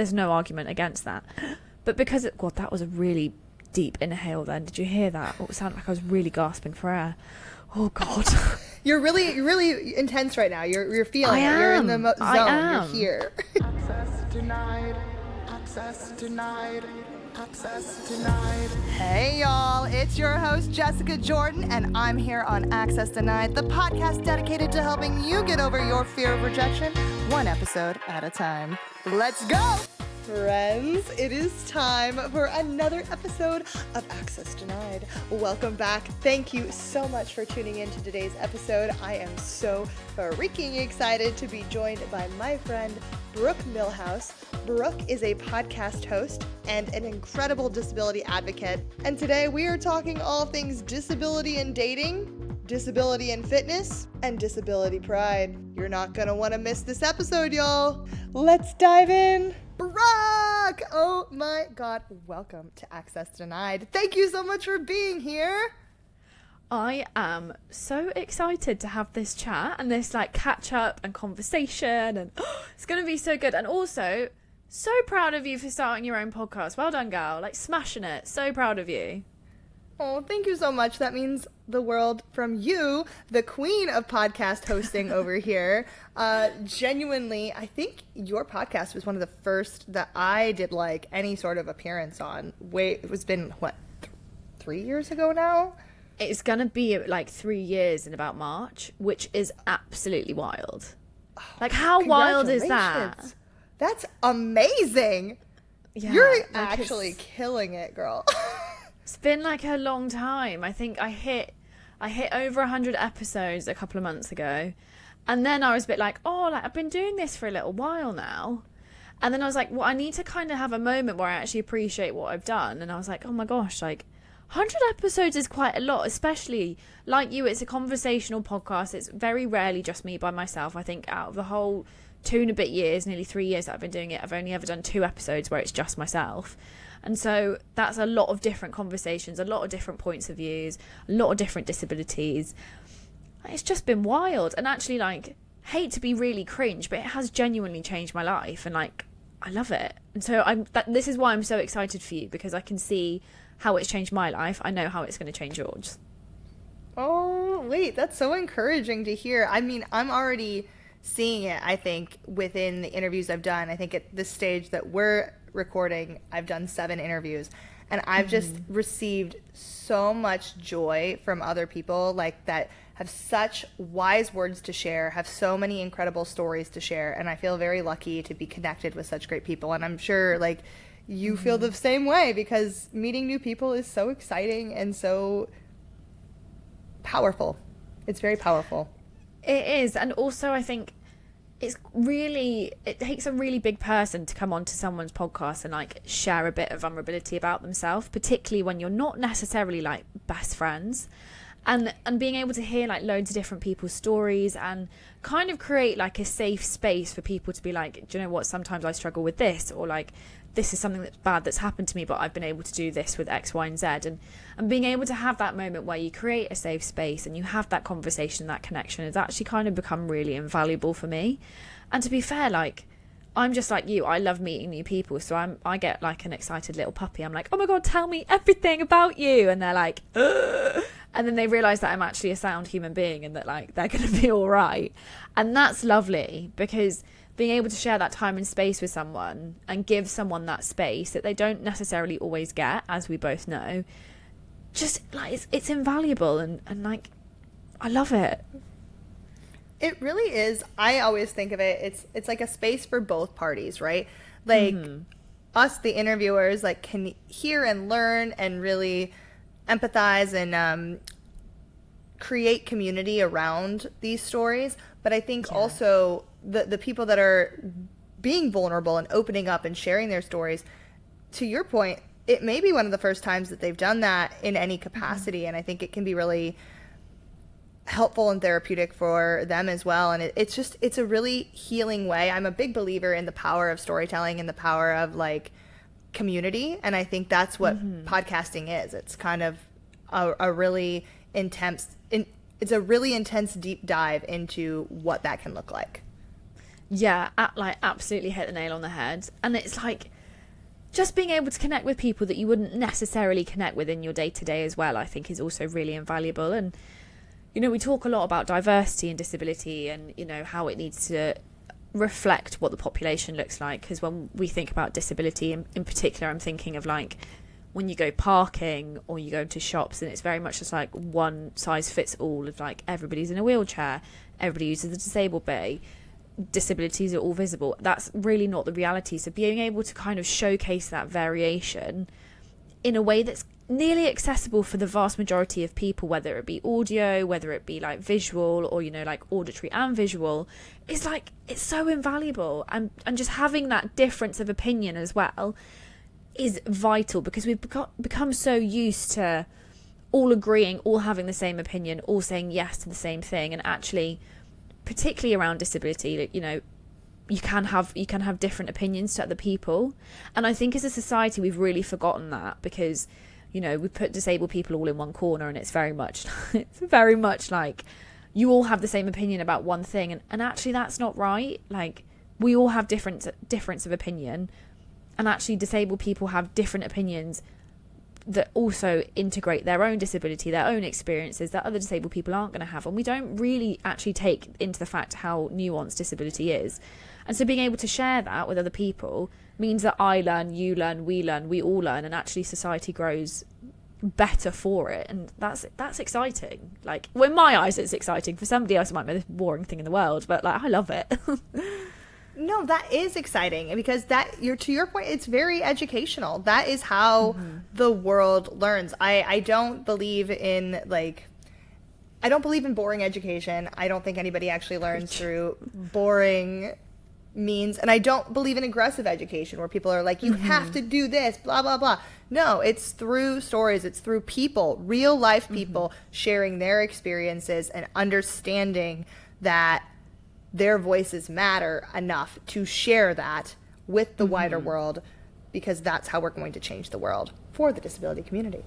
there's no argument against that. But because God, that was a really deep inhale then. Did you hear that? It sounded like I was really gasping for air. Oh God. You're really intense right now. You're feeling it. You're in the zone. You're here. Access denied. Access denied. Access denied. Hey y'all, it's your host Jessica Jordan, and I'm here on Access Denied, the podcast dedicated to helping you get over your fear of rejection, one episode at a time. Let's go! Friends, it is time for another episode of Access Denied. Welcome back. Thank you so much for tuning in to today's episode. I am so freaking excited to be joined by my friend, Brooke Millhouse. Brooke is a podcast host and an incredible disability advocate. And today we are talking all things disability and dating, disability and fitness, and disability pride. You're not gonna want to miss this episode, y'all. Let's dive in. Brooke! Oh my God. Welcome to Access Denied. Thank you so much for being here. I am so excited to have this chat and this like catch up and conversation, and it's going to be so good. And also so proud of you for starting your own podcast. Well done, girl. Like smashing it. So proud of you. Oh, thank you so much. That means the world from you, the queen of podcast hosting over here. Genuinely, I think your podcast was one of the first that I did like any sort of appearance on. It was been, what, 3 years ago now? It's going to be like 3 years in about March, which is absolutely wild. Like, how wild is that? That's amazing. Yeah, You're like actually killing it, girl. It's been like a long time. I think I hit over 100 episodes a couple of months ago. And then I was a bit like, oh, like I've been doing this for a little while now. And then I was like, well, I need to kind of have a moment where I actually appreciate what I've done. And I was like, oh my gosh, like 100 episodes is quite a lot, especially like you, it's a conversational podcast. It's very rarely just me by myself. I think out of the whole 2 and a bit years, nearly 3 years that I've been doing it, I've only ever done 2 episodes where it's just myself. And so that's a lot of different conversations, a lot of different points of views, a lot of different disabilities. It's just been wild. And actually, like, hate to be really cringe, but it has genuinely changed my life. And like, I love it. And so this is why I'm so excited for you, because I can see how it's changed my life. I know how it's going to change yours. Oh, wait, that's so encouraging to hear. I mean, I'm already seeing it, I think, within the interviews I've done. I think at this stage that we're recording, I've done 7 interviews, and I've just received so much joy from other people like that have such wise words to share, have so many incredible stories to share, and I feel very lucky to be connected with such great people. And I'm sure like you feel the same way, because meeting new people is so exciting and so powerful. It's very powerful. It is. And also I think it takes a really big person to come onto someone's podcast and like share a bit of vulnerability about themselves, particularly when you're not necessarily like best friends, and being able to hear like loads of different people's stories and kind of create like a safe space for people to be like, do you know what, sometimes I struggle with this, or like this is something that's bad that's happened to me, but I've been able to do this with X, Y, and Z. And being able to have that moment where you create a safe space and you have that conversation, that connection, has actually kind of become really invaluable for me. And to be fair, like, I'm just like you. I love meeting new people. So I get like an excited little puppy. I'm like, oh my God, tell me everything about you. And they're like, ugh. And then they realize that I'm actually a sound human being and that like they're going to be all right. And that's lovely, because being able to share that time and space with someone and give someone that space that they don't necessarily always get, as we both know, just like it's invaluable, and like I love it. It really is. I always think of it, it's like a space for both parties, right? Like us, the interviewers, like can hear and learn and really empathize and create community around these stories. But I think also the people that are being vulnerable and opening up and sharing their stories, to your point, it may be one of the first times that they've done that in any capacity. And I think it can be really helpful and therapeutic for them as well. And it's a really healing way. I'm a big believer in the power of storytelling and the power of like community. And I think that's what podcasting is. It's kind of a really intense, it's a really intense deep dive into what that can look like. Yeah, like absolutely hit the nail on the head. And it's like just being able to connect with people that you wouldn't necessarily connect with in your day-to-day as well, I think is also really invaluable. And, you know, we talk a lot about diversity and disability and, you know, how it needs to reflect what the population looks like. Because when we think about disability in particular, I'm thinking of like when you go parking or you go into shops and it's very much just like one size fits all of like everybody's in a wheelchair, everybody uses the disabled bay, disabilities are all visible. That's really not the reality. So being able to kind of showcase that variation in a way that's nearly accessible for the vast majority of people, whether it be audio, whether it be like visual or, you know, like auditory and visual, is like, it's so invaluable. And just having that difference of opinion as well is vital, because we've become so used to all agreeing, all having the same opinion, all saying yes to the same thing. And actually, particularly around disability, you know, you can have different opinions to other people. And I think as a society we've really forgotten that, because, you know, we put disabled people all in one corner and it's very much like you all have the same opinion about one thing, and actually that's not right. Like, we all have difference of opinion, and actually disabled people have different opinions that also integrate their own disability, their own experiences that other disabled people aren't going to have. And we don't really actually take into the fact how nuanced disability is. And so being able to share that with other people means that I learn, you learn, we all learn, and actually society grows better for it. And that's exciting. Like, well, in my eyes it's exciting. For somebody else it might be the most boring thing in the world, but like, I love it. No, that is exciting, because to your point, it's very educational. That is how the world learns. I don't believe in boring education. I don't think anybody actually learns through boring means. And I don't believe in aggressive education where people are like, you have to do this, blah, blah, blah. No, it's through stories. It's through people, real life people sharing their experiences and understanding that their voices matter enough to share that with the wider world, because that's how we're going to change the world for the disability community.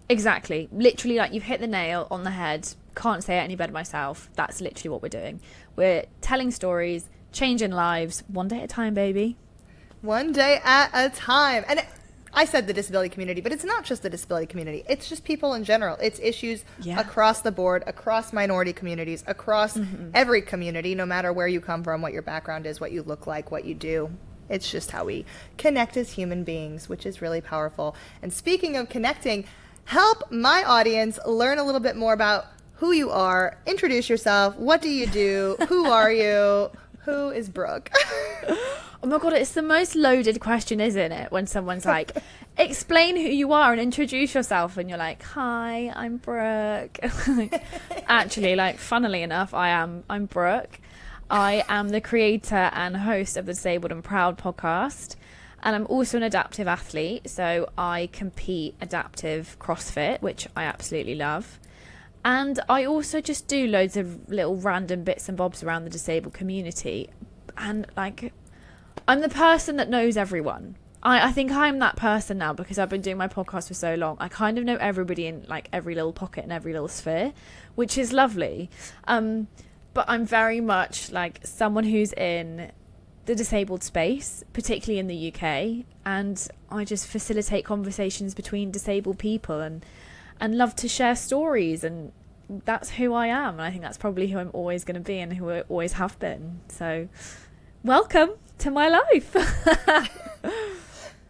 Exactly. Literally, like, you've hit the nail on the head. Can't say it any better myself. That's literally what we're doing. We're telling stories, changing lives, one day at a time, baby. One day at a time. And I said the disability community, but it's not just the disability community. It's just people in general. It's issues across the board, across minority communities, across every community, no matter where you come from, what your background is, what you look like, what you do. It's just how we connect as human beings, which is really powerful. And speaking of connecting, help my audience learn a little bit more about who you are. Introduce yourself. What do you do? Who are you? Who is Brooke? Oh my God, it's the most loaded question, isn't it? When someone's like, explain who you are and introduce yourself. And you're like, hi, I'm Brooke. Actually, like, funnily enough, I'm Brooke. I am the creator and host of the Disabled and Proud podcast. And I'm also an adaptive athlete. So I compete adaptive CrossFit, which I absolutely love. And I also just do loads of little random bits and bobs around the disabled community. And like, I'm the person that knows everyone. I think I'm that person now, because I've been doing my podcast for so long. I kind of know everybody in like every little pocket and every little sphere, which is lovely. But I'm very much like someone who's in the disabled space, particularly in the UK. And I just facilitate conversations between disabled people and love to share stories, and that's who I am. And I think that's probably who I'm always going to be and who I always have been. So welcome to my life.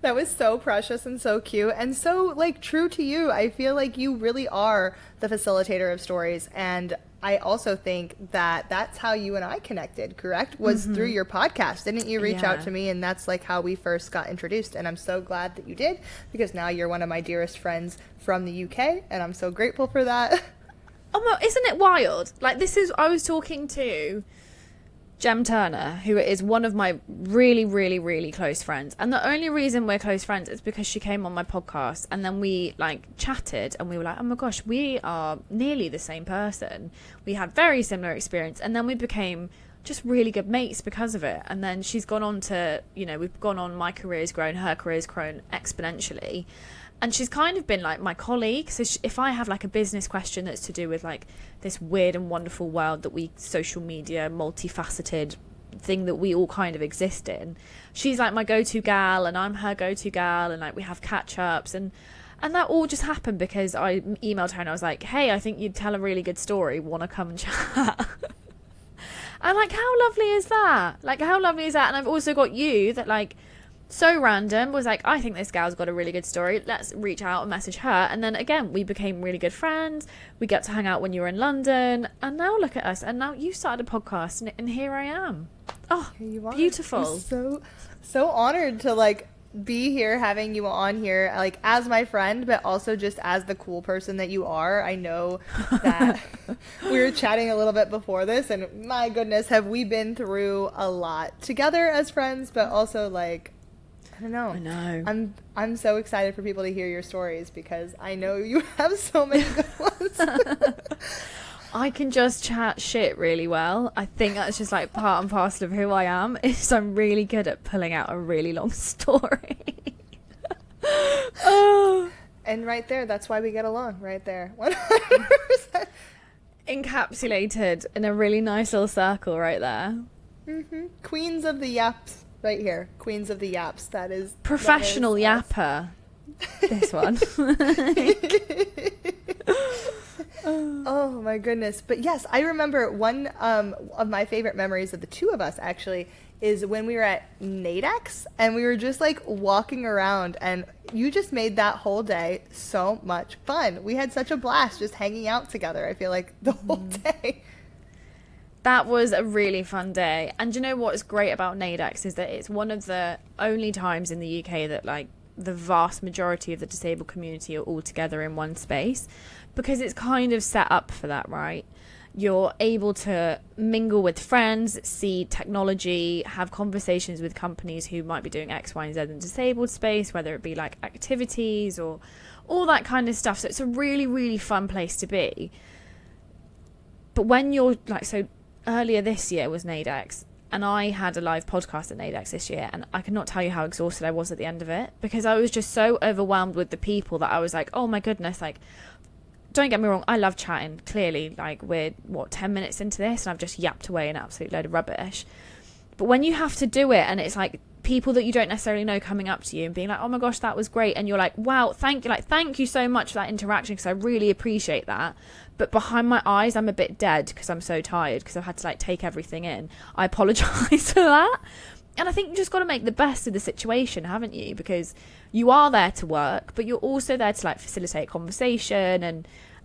That was so precious and so cute and so like true to you. I feel like you really are the facilitator of stories. And I also think that that's how you and I connected, correct? Was through your podcast. Didn't you reach out to me? And that's like how we first got introduced. And I'm so glad that you did, because now you're one of my dearest friends from the UK. And I'm so grateful for that. Oh, no, isn't it wild? Like, I was talking to Jem Turner, who is one of my really, really, really close friends. And the only reason we're close friends is because she came on my podcast, and then we like chatted and we were like, oh my gosh, we are nearly the same person. We had very similar experience, and then we became just really good mates because of it. And then she's gone on to, you know, we've gone on, my career's grown, her career's grown exponentially. And she's kind of been like my colleague. So if I have like a business question that's to do with like this weird and wonderful world that we, social media, multifaceted thing that we all kind of exist in. She's like my go-to gal and I'm her go-to gal, and like we have catch-ups, and that all just happened because I emailed her and I was like, hey, I think you'd tell a really good story, want to come and chat? And like, how lovely is that? Like, how lovely is that? And I've also got you that like, so random, was like, I think this gal's got a really good story, let's reach out and message her. And then again, we became really good friends. We got to hang out when you were in London, and now look at us, and now you started a podcast, and here I am. Oh, here you are. Beautiful. I'm so honored to like be here, having you on here, like as my friend, but also just as the cool person that you are. I know that we were chatting a little bit before this, and my goodness, have we been through a lot together as friends, but also like, I don't know. I know. I'm so excited for people to hear your stories, because I know you have so many good ones. I can just chat shit really well. I think that's just like part and parcel of who I am, is I'm really good at pulling out a really long story. Oh. And right there, that's why we get along, right there. 100%. Encapsulated in a really nice little circle right there. Mm-hmm. Queens of the yaps right here. Queens of the yaps. That is professional yapper. This one. Oh my goodness. But yes, I remember one of my favorite memories of the two of us actually is when we were at Nadex and we were just like walking around, and you just made that whole day so much fun. We had such a blast just hanging out together, I feel like, the whole day. That was a really fun day. And you know what's great about Nadex is that it's one of the only times in the UK that like the vast majority of the disabled community are all together in one space, because it's kind of set up for that, right? You're able to mingle with friends, see technology, have conversations with companies who might be doing X, Y, and Z in the disabled space, whether it be like activities or all that kind of stuff. So it's a really, really fun place to be. But when you're like, so earlier this year was Nadex, and I had a live podcast at Nadex this year, and I cannot tell you how exhausted I was at the end of it, because I was just so overwhelmed with the people that I was like, oh my goodness, like, don't get me wrong, I love chatting, clearly, like, we're, 10 minutes into this, and I've just yapped away an absolute load of rubbish. But when you have to do it, and it's like people that you don't necessarily know coming up to you and being like, oh my gosh, that was great, and you're like, wow, thank you so much for that interaction, because I really appreciate that. But behind my eyes, I'm a bit dead because I'm so tired, because I've had to like take everything in. I apologise for that. And I think you just got to make the best of the situation, haven't you? Because you are there to work, but you're also there to like facilitate conversation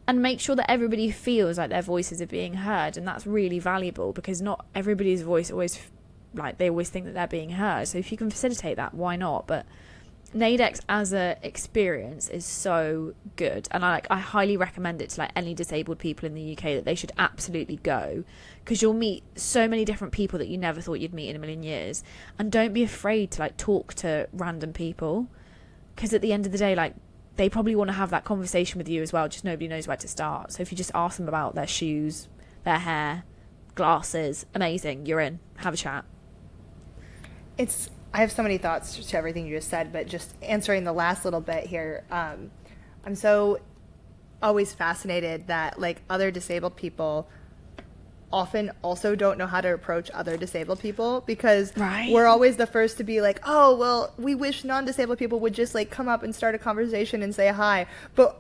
and make sure that everybody feels like their voices are being heard. And that's really valuable, because not everybody's voice always, like, they always think that they're being heard. So if you can facilitate that, why not? But Nadex as a experience is so good, and I highly recommend it to like any disabled people in the UK, that they should absolutely go, because you'll meet so many different people that you never thought you'd meet in a million years. And don't be afraid to like talk to random people, because at the end of the day, like, they probably want to have that conversation with you as well, just nobody knows where to start. So if you just ask them about their shoes, their hair, glasses, amazing, you're in. Have a chat. I have so many thoughts to everything you just said, but just answering the last little bit here, I'm so always fascinated that like other disabled people often also don't know how to approach other disabled people, because we're always the first to be like, oh, well, we wish non-disabled people would just like come up and start a conversation and say hi. But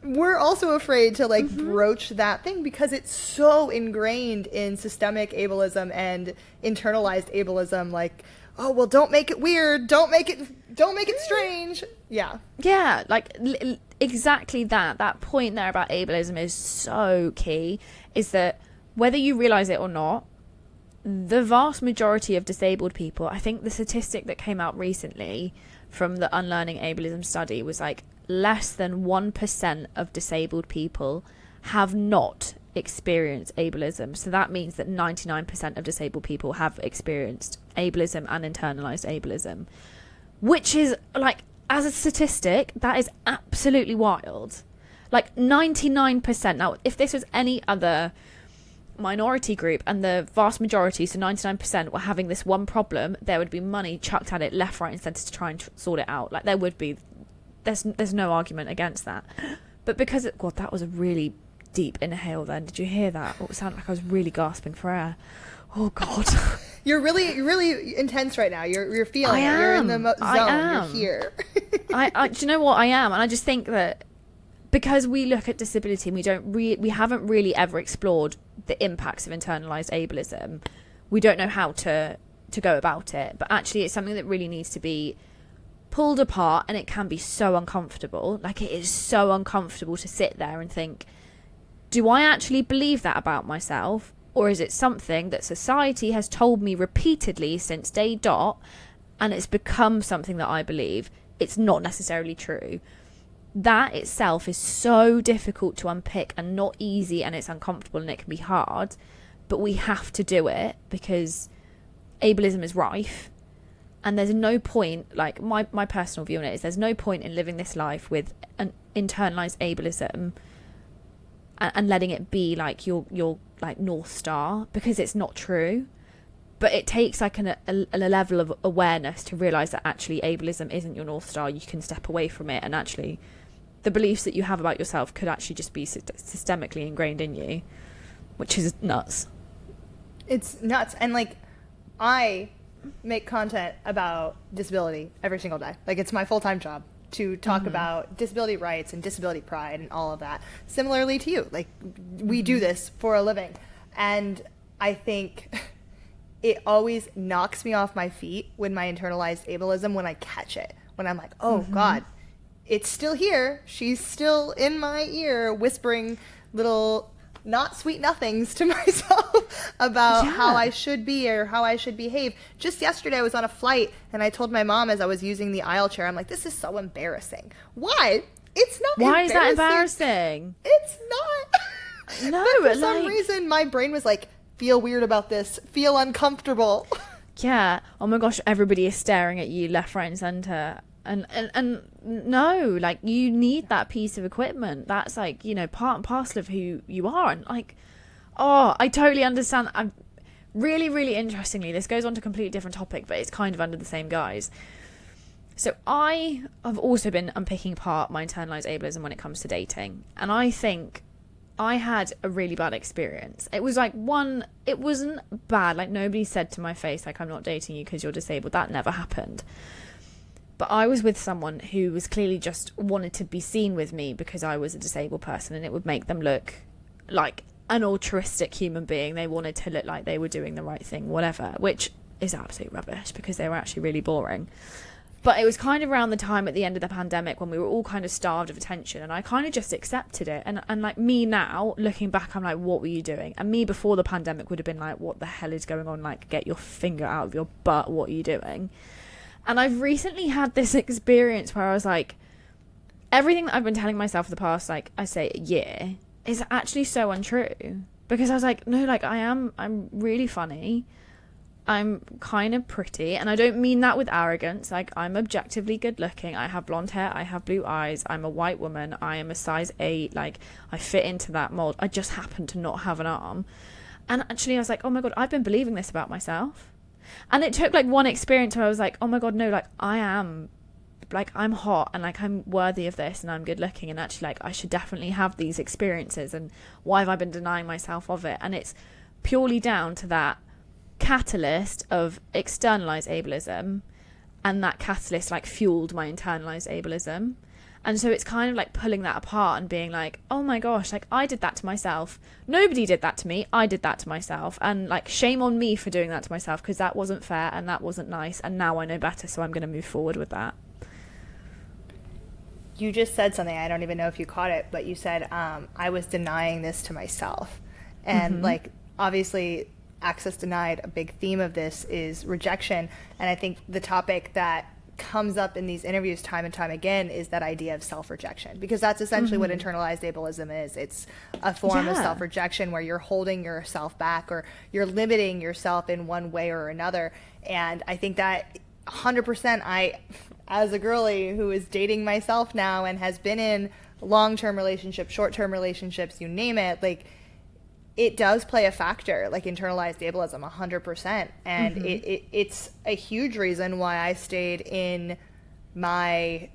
we're also afraid to like broach that thing, because it's so ingrained in systemic ableism and internalized ableism, like, oh, well, don't make it weird, don't make it strange. Yeah, like exactly that point there about ableism is so key, is that whether you realize it or not, the vast majority of disabled people, I think the statistic that came out recently from the Unlearning Ableism study was like less than 1% of disabled people have not experienced ableism. So that means that 99% of disabled people have experienced ableism and internalized ableism, which is like, as a statistic, that is absolutely wild. Like 99%. Now, if this was any other minority group and the vast majority, so 99%, were having this one problem, there would be money chucked at it left, right and centre to try and sort it out. Like, there would be, there's no argument against that. But because God, that was a really deep inhale then. Did you hear that? It sounded like I was really gasping for air. Oh God. You're really intense right now. You're feeling it. You're in the zone. You're here. Do you know what I am? And I just think that because we look at disability and we haven't really ever explored the impacts of internalized ableism, we don't know how to go about it. But actually, it's something that really needs to be pulled apart, and it can be so uncomfortable. Like, it is so uncomfortable to sit there and think, do I actually believe that about myself? Or is it something that society has told me repeatedly since day dot, and it's become something that I believe? It's not necessarily true. That itself is so difficult to unpick and not easy, and it's uncomfortable and it can be hard, but we have to do it because ableism is rife, and there's no point, like my personal view on it is there's no point in living this life with an internalized ableism and letting it be like your like North Star, because it's not true. But it takes like a level of awareness to realize that actually ableism isn't your North Star. You can step away from it, and actually the beliefs that you have about yourself could actually just be systemically ingrained in you, which is nuts. It's nuts. And like, I make content about disability every single day. Like, it's my full-time job to talk about disability rights and disability pride and all of that. Similarly to you, like, we do this for a living. And I think it always knocks me off my feet when my internalized ableism, when I catch it, when I'm like, oh God, it's still here. She's still in my ear whispering little not sweet nothings to myself about how I should be or how I should behave. Just yesterday I was on a flight and I told my mom as I was using the aisle chair, I'm like, this is so embarrassing. Why? It's not Why embarrassing. is that embarrassing? It's not. No, but for some reason my brain was like, feel weird about this, feel uncomfortable. Yeah. Oh my gosh, everybody is staring at you left, right and centre. And no, like, you need that piece of equipment. That's like, you know, part and parcel of who you are. And like, oh, I totally understand. I'm really, really interestingly, this goes on to a completely different topic, but it's kind of under the same guise. So I have also been unpicking apart my internalized ableism when it comes to dating. And I think I had a really bad experience. It was like it wasn't bad. Like, nobody said to my face, like, I'm not dating you because you're disabled. That never happened. But I was with someone who was clearly just wanted to be seen with me because I was a disabled person, and it would make them look like an altruistic human being. They wanted to look like they were doing the right thing, whatever, which is absolute rubbish because they were actually really boring. But it was kind of around the time at the end of the pandemic when we were all kind of starved of attention, and I kind of just accepted it. And like, me now, looking back, I'm like, what were you doing? And me before the pandemic would have been like, what the hell is going on? Like, get your finger out of your butt. What are you doing? And I've recently had this experience where I was like, everything that I've been telling myself for the past, like, I say a year, is actually so untrue. Because I was like, no, like, I'm really funny. I'm kind of pretty. And I don't mean that with arrogance. Like, I'm objectively good looking. I have blonde hair. I have blue eyes. I'm a white woman. I am a size 8. Like, I fit into that mold. I just happen to not have an arm. And actually I was like, oh my God, I've been believing this about myself. And it took like one experience where I was like, oh my God, no, like, I'm hot, and like, I'm worthy of this, and I'm good looking, and actually, like, I should definitely have these experiences, and why have I been denying myself of it? And it's purely down to that catalyst of externalized ableism, and that catalyst like fueled my internalized ableism. And so it's kind of like pulling that apart and being like, oh my gosh, like, I did that to myself. Nobody did that to me. I did that to myself. And like, shame on me for doing that to myself, because that wasn't fair and that wasn't nice. And now I know better, so I'm going to move forward with that. You just said something, I don't even know if you caught it, but you said, I was denying this to myself. And like, obviously, access denied, a big theme of this is rejection. And I think the topic that comes up in these interviews time and time again is that idea of self-rejection, because that's essentially what internalized ableism is. It's a form of self-rejection where you're holding yourself back, or you're limiting yourself in one way or another. And I think that 100%, I, as a girly who is dating myself now and has been in long-term relationships, short-term relationships, you name it, like, it does play a factor, like internalized ableism, 100%. And it's a huge reason why I stayed in my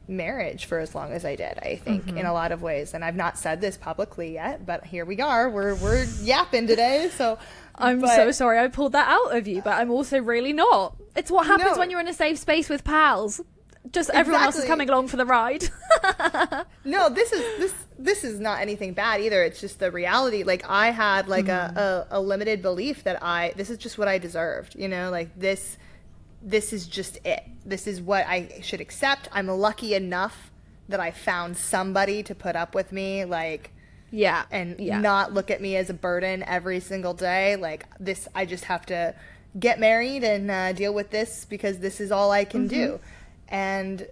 marriage for as long as I did, I think, in a lot of ways. And I've not said this publicly yet, but here we are. We're yapping today. So I'm so sorry I pulled that out of you, but I'm also really not. It's what happens when you're in a safe space with pals. Just everyone else is coming along for the ride. No, this is not anything bad either. It's just the reality. Like, I had like a limited belief that this is just what I deserved, you know, like this is just it. This is what I should accept. I'm lucky enough that I found somebody to put up with me, like, not look at me as a burden every single day. Like, this, I just have to get married and deal with this because this is all I can do. And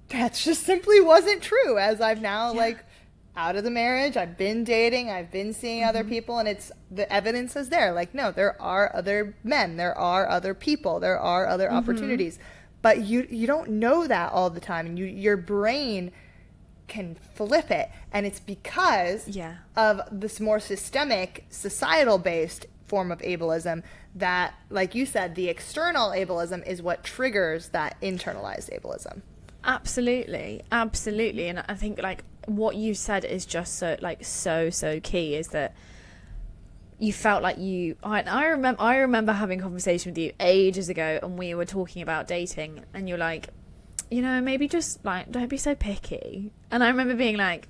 that just simply wasn't true, as I've now like out of the marriage. I've been dating, I've been seeing other people, and it's, the evidence is there. Like, no, there are other men, there are other people, there are other opportunities, but you don't know that all the time, and your brain can flip it, and it's because of this more systemic, societal based form of ableism that, like you said, the external ableism is what triggers that internalized ableism. Absolutely. And I think like what you said is just so key, is that you felt like I remember having a conversation with you ages ago, and we were talking about dating, and you're like, you know, maybe just like don't be so picky. And I remember being like,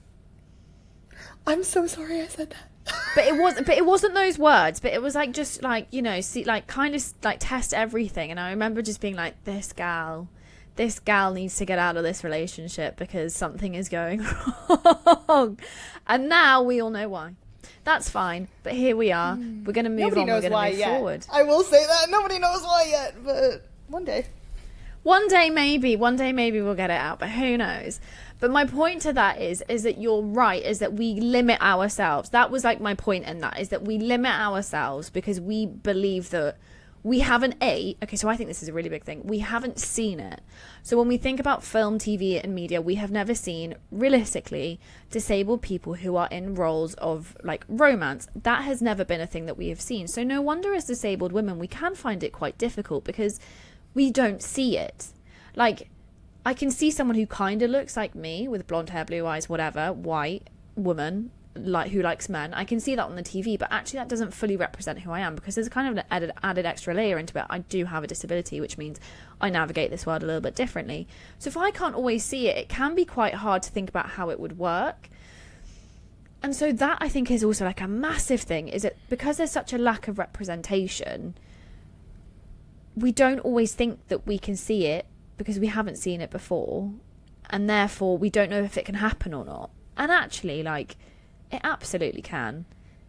I'm so sorry I said that. But it wasn't those words, but it was like, just like, you know, see, like kind of like test everything. And I remember just being like, this gal needs to get out of this relationship because something is going wrong. And now we all know why. That's fine, but here we are. We're going to move on. We're going to move forward. I will say that nobody knows why yet, but one day maybe we'll get it out, but who knows. But my point to that is that you're right, is that we limit ourselves. That was like my point in that, is that we limit ourselves because we believe that we haven't okay, so I think this is a really big thing. We haven't seen it. So when we think about film, TV and media, we have never seen, realistically, disabled people who are in roles of like romance. That has never been a thing that we have seen. So no wonder as disabled women, we can find it quite difficult because we don't see it. Like, I can see someone who kind of looks like me with blonde hair, blue eyes, whatever, white woman, like who likes men. I can see that on the TV, but actually that doesn't fully represent who I am, because there's kind of an added extra layer into it. I do have a disability, which means I navigate this world a little bit differently. So if I can't always see it, it can be quite hard to think about how it would work. And so that, I think, is also like a massive thing, is that because there's such a lack of representation, we don't always think that we can see it because we haven't seen it before, and therefore we don't know if it can happen or not. And actually, like, it absolutely can.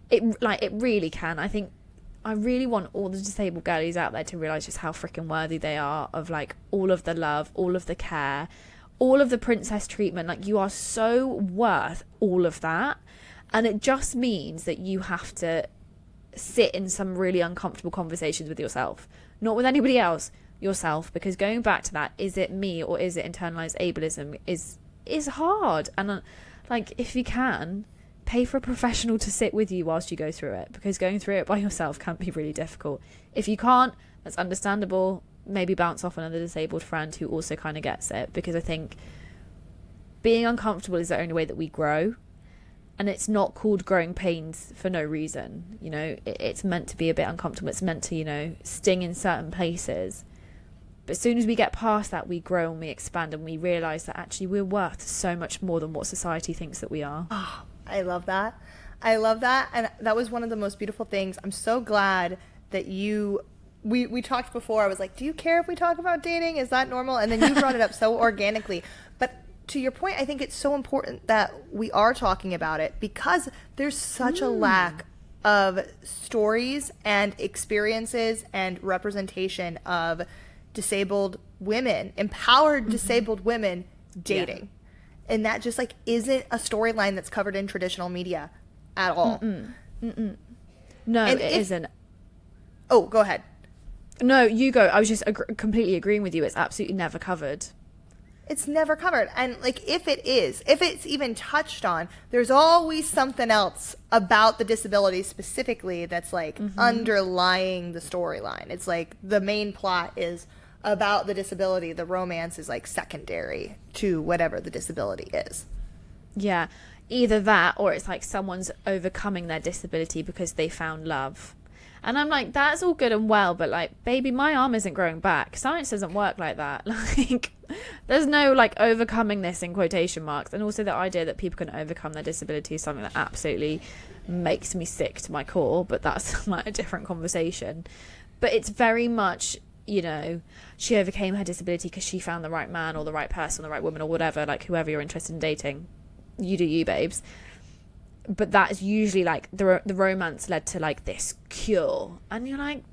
It really can. I think I really want all the disabled girlies out there to realise just how freaking worthy they are of like all of the love, all of the care, all of the princess treatment. Like, you are so worth all of that. And it just means that you have to sit in some really uncomfortable conversations with yourself, not with anybody else, yourself. Because going back to that, is it me or is it internalized ableism, is hard. And like, if you can, pay for a professional to sit with you whilst you go through it, because going through it by yourself can be really difficult. If you can't, that's understandable. Maybe bounce off another disabled friend who also kind of gets it, because I think being uncomfortable is the only way that we grow. And it's not called growing pains for no reason. You know, it's meant to be a bit uncomfortable. It's meant to, you know, sting in certain places. But as soon as we get past that, we grow and we expand, and we realise that actually we're worth so much more than what society thinks that we are. Oh, I love that. And that was one of the most beautiful things. I'm so glad that we talked before. I was like, do you care if we talk about dating? Is that normal? And then you brought it up so organically. But to your point, I think it's so important that we are talking about it, because there's such a lack of stories and experiences and representation of disabled women, empowered disabled women dating. Yeah. And that just like isn't a storyline that's covered in traditional media at all. No, and it isn't. Oh, go ahead. No, you go. I was just completely agreeing with you. It's absolutely never covered. It's never covered. And like, if it's even touched on, there's always something else about the disability specifically that's like underlying the storyline. It's like the main plot is about the disability. The romance is like secondary to whatever the disability is. Yeah, either that or it's like someone's overcoming their disability because they found love. And I'm like, that's all good and well, but like, baby, my arm isn't growing back. Science doesn't work like that. Like, there's no like overcoming this in quotation marks. And also the idea that people can overcome their disability is something that absolutely makes me sick to my core, but that's like a different conversation. But it's very much, you know, she overcame her disability because she found the right man or the right person, the right woman or whatever, like whoever you're interested in dating. You do you, babes. But that is usually like the romance led to like this cure, and you're like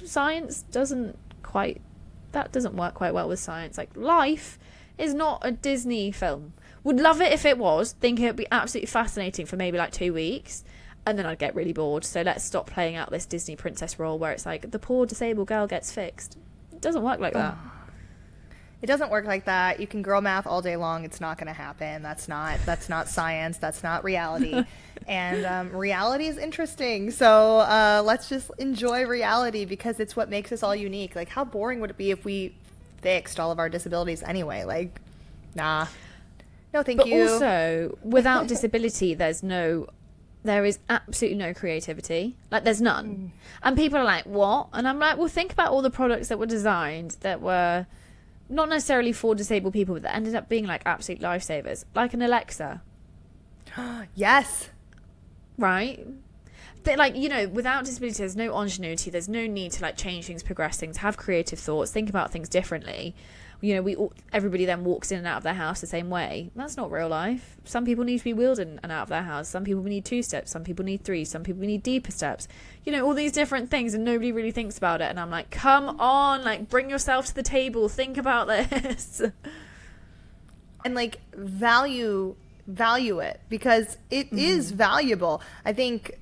science doesn't work quite well with science. Like, life is not a Disney film. Would love it if it was, think it would be absolutely fascinating for maybe like 2 weeks, and then I'd get really bored. So let's stop playing out this Disney princess role where it's like the poor disabled girl gets fixed. It doesn't work like that. It doesn't work like that. You can girl math all day long. It's not going to happen. That's not science. That's not reality. And reality is interesting. So let's just enjoy reality because it's what makes us all unique. Like, how boring would it be if we fixed all of our disabilities anyway? Like, nah. No, thank you. But also, without disability, there is absolutely no creativity. Like, there's none. And people are like, what? And I'm like, well, think about all the products that were designed that were not necessarily for disabled people, but that ended up being like absolute lifesavers, like an Alexa. Yes. Right? Like, you know, without disability, there's no ingenuity. There's no need to like change things, progress things, have creative thoughts, think about things differently. You know, everybody then walks in and out of their house the same way. That's not real life. Some people need to be wheeled in and out of their house. Some people need 2 steps. Some people need 3. Some people need deeper steps. You know, all these different things, and nobody really thinks about it. And I'm like, come on, like, bring yourself to the table. Think about this. And like value it, because it is valuable. I think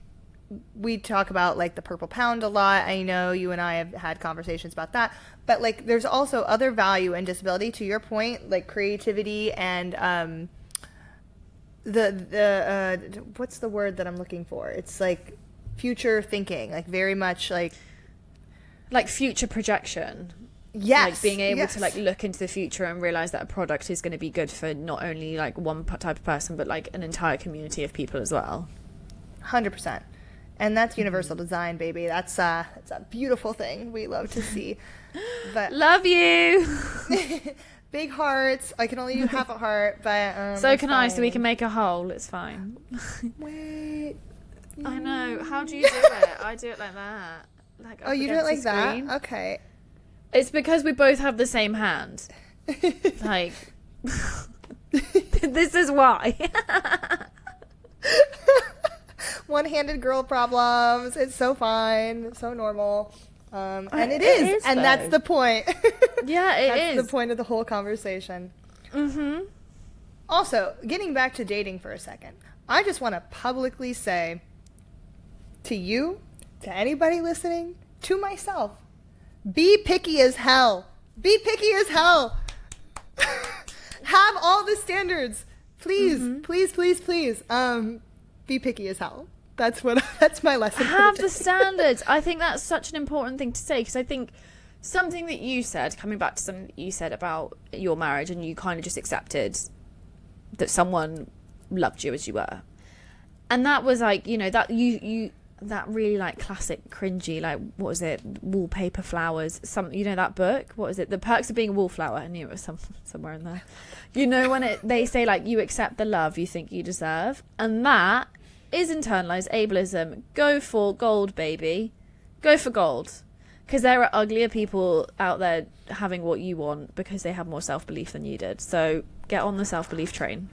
we talk about like the purple pound a lot. I know you and I have had conversations about that, but like there's also other value in disability, to your point, like creativity and the what's the word that I'm looking for? It's like future thinking, like very much like future projection. Yes. Like being able to like look into the future and realize that a product is going to be good for not only like one type of person, but like an entire community of people as well. 100%. And that's universal design, baby. That's a beautiful thing we love to see. But love you. Big hearts. I can only do half a heart, but so can I. So we can make a whole. It's fine. Wait. I know. How do you do it? I do it like that. Like, oh, you do it like that? Okay. It's because we both have the same hand. Like, this is why. One-handed girl problems. It's so fine. It's so normal. And it is. And though. That's the point. Yeah, That's the point of the whole conversation. Mm-hmm. Also, getting back to dating for a second, I just want to publicly say to you, to anybody listening, to myself, be picky as hell. Be picky as hell. Have all the standards. Please, please, please, please. Be picky as hell. That's my lesson. Have the standards. I think that's such an important thing to say, because I think something that you said, coming back to something that you said about your marriage, and you kind of just accepted that someone loved you as you were, and that was like, you know, that you that really like classic cringy, like, what was it, Wallpaper Flowers, you know, that book, what is it, The Perks of Being a Wallflower? I knew it was somewhere in there. You know, when they say like, you accept the love you think you deserve, and that is internalized ableism. Go for gold, baby. Go for gold. Because there are uglier people out there having what you want because they have more self-belief than you did. So get on the self-belief train.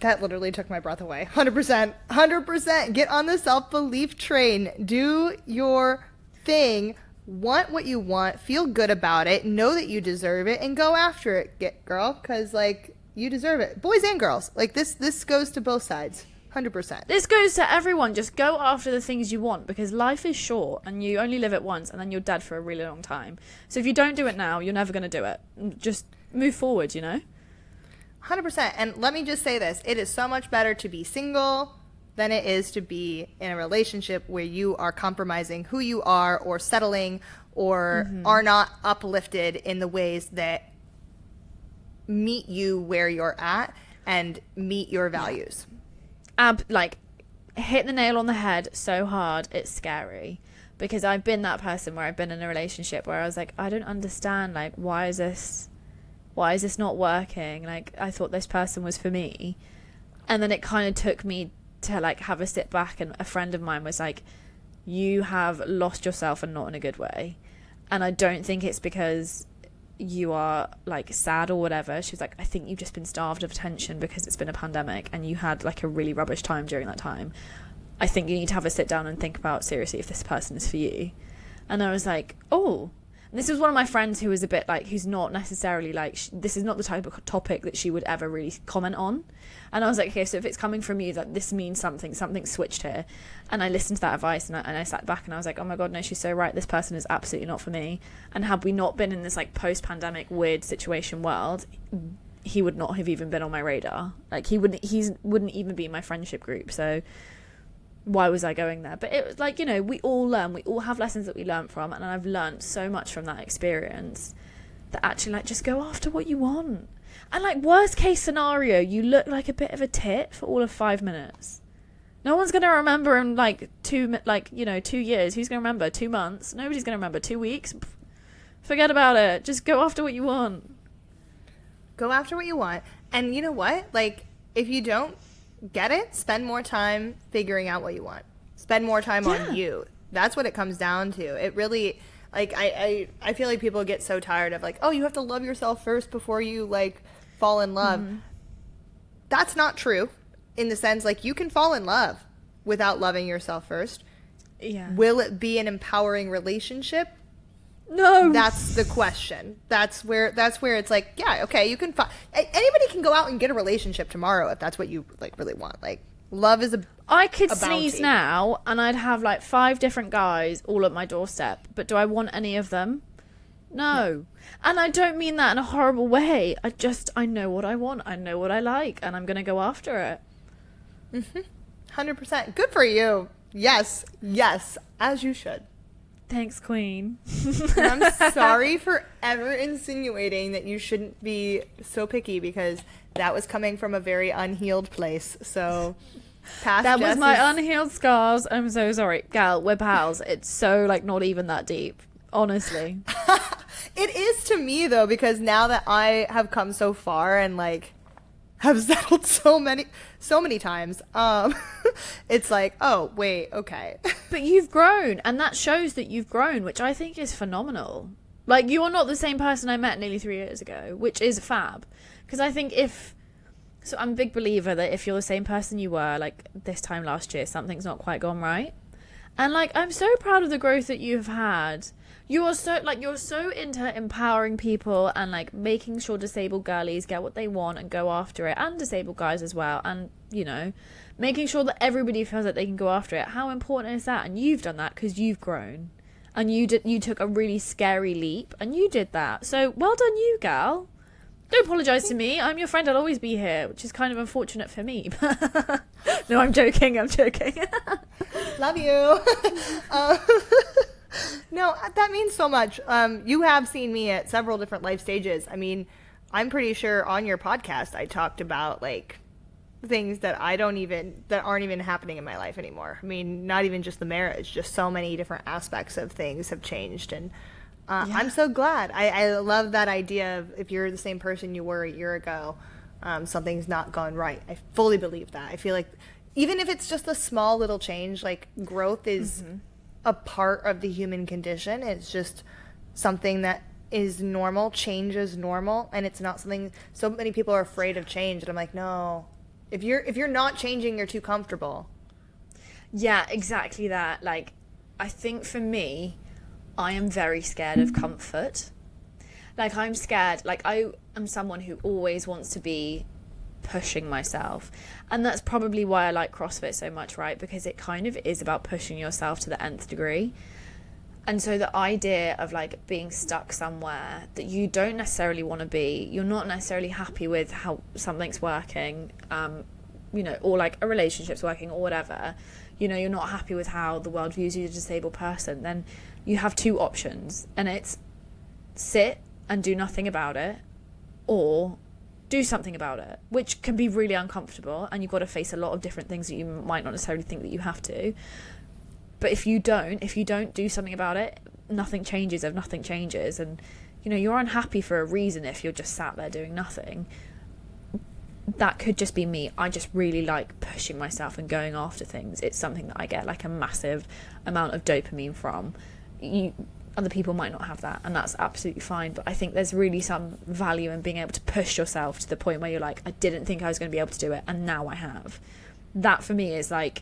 That literally took my breath away. 100%. 100%. Get on the self-belief train. Do your thing. Want what you want. Feel good about it. Know that you deserve it. And go after it, girl. Because, like, you deserve it. Boys and girls. Like, this goes to both sides. 100%. This goes to everyone. Just go after the things you want, because life is short and you only live it once, and then you're dead for a really long time. So if you don't do it now, you're never going to do it. Just move forward, you know? 100%. And let me just say this. It is so much better to be single than it is to be in a relationship where you are compromising who you are or settling or are not uplifted in the ways that meet you where you're at and meet your values. Like, hit the nail on the head so hard, it's scary. Because I've been that person where I've been in a relationship where I was like, I don't understand, like, why is this not working? Like, I thought this person was for me. And then it kind of took me to, like, have a sit back, and a friend of mine was like, you have lost yourself, and not in a good way. And I don't think it's because you are, like, sad or whatever. She was like, I think you've just been starved of attention because it's been a pandemic and you had, like, a really rubbish time during that time. I think you need to have a sit down and think about seriously if this person is for you. And I was like, oh. And this was one of my friends who was a bit like, who's not necessarily like, this is not the type of topic that she would ever really comment on. And I was like, okay, so if it's coming from you, that this means something switched here. And I listened to that advice, and I sat back and I was like, oh my God, no, she's so right. This person is absolutely not for me. And had we not been in this, like, post-pandemic weird situation world, he would not have even been on my radar. Like, he wouldn't even be in my friendship group. So why was I going there? But it was like, you know, we all learn. We all have lessons that we learn from. And I've learned so much from that experience that actually, like, just go after what you want. And, like, worst case scenario, you look like a bit of a tit for all of 5 minutes. No one's going to remember in, like, 2 years. Who's going to remember? 2 months? Nobody's going to remember. 2 weeks? Forget about it. Just go after what you want. Go after what you want. And you know what? Like, if you don't get it, spend more time figuring out what you want. Spend more time on you. That's what it comes down to. It really, like, I feel like people get so tired of, like, oh, you have to love yourself first before you, like, fall in love. That's not true, in the sense, like, you can fall in love without loving yourself first. Yeah. Will it be an empowering relationship? No. That's the question. That's where it's like, yeah, okay, you can anybody can go out and get a relationship tomorrow if that's what you, like, really want. Like, love is I could sneeze now and I'd have, like, 5 different guys all at my doorstep, but do I want any of them? No. And I don't mean that in a horrible way. I know what I want. I know what I like, and I'm going to go after it. 100%. Good for you. Yes, as you should. Thanks, Queen. And I'm sorry for ever insinuating that you shouldn't be so picky, because that was coming from a very unhealed place. So, that was my unhealed scars. I'm so sorry. Gal, we're pals. It's so, like, not even that deep. Honestly. It is to me, though, because now that I have come so far and, like, have settled so many times, it's like, oh, wait, okay. But you've grown, and that shows that you've grown, which I think is phenomenal. Like, you are not the same person I met nearly 3 years ago, which is fab. Because I think so I'm a big believer that if you're the same person you were, like, this time last year, something's not quite gone right. And, like, I'm so proud of the growth that you've had. You're so into empowering people and, like, making sure disabled girlies get what they want and go after it, and disabled guys as well, and, you know, making sure that everybody feels like they can go after it. How important is that? And you've done that because you've grown, and you took a really scary leap, and you did that. So well done, you gal. Don't apologise to me. I'm your friend. I'll always be here, which is kind of unfortunate for me. No, I'm joking. Love you. No, that means so much. You have seen me at several different life stages. I mean, I'm pretty sure on your podcast I talked about, like, things that aren't even happening in my life anymore. I mean, not even just the marriage, just so many different aspects of things have changed. And I'm so glad. I love that idea of, if you're the same person you were a year ago, something's not gone right. I fully believe that. I feel like even if it's just a small little change, like, growth is a part of the human condition. It's just something that is normal. Change is normal, and it's not something. So many people are afraid of change, and I'm like, no. If you're not changing, you're too comfortable. Yeah, exactly that. Like, I think for me, I am very scared of comfort. Like, I'm scared. Like, I am someone who always wants to be pushing myself, and that's probably why I like CrossFit so much, right? Because it kind of is about pushing yourself to the nth degree. And so the idea of, like, being stuck somewhere that you don't necessarily want to be, you're not necessarily happy with how something's working, you know, or like a relationship's working or whatever, you know, you're not happy with how the world views you as a disabled person, then you have two options, and it's sit and do nothing about it, or do something about it, which can be really uncomfortable, and you've got to face a lot of different things that you might not necessarily think that you have to. But if you don't do something about it, nothing changes. And you know, you're unhappy for a reason if you're just sat there doing nothing. That could just be me. I just really like pushing myself and going after things. It's something that I get like a massive amount of dopamine from. Other people might not have that, and that's absolutely fine, but I think there's really some value in being able to push yourself to the point where you're like, I didn't think I was going to be able to do it, and now I have. That for me is like,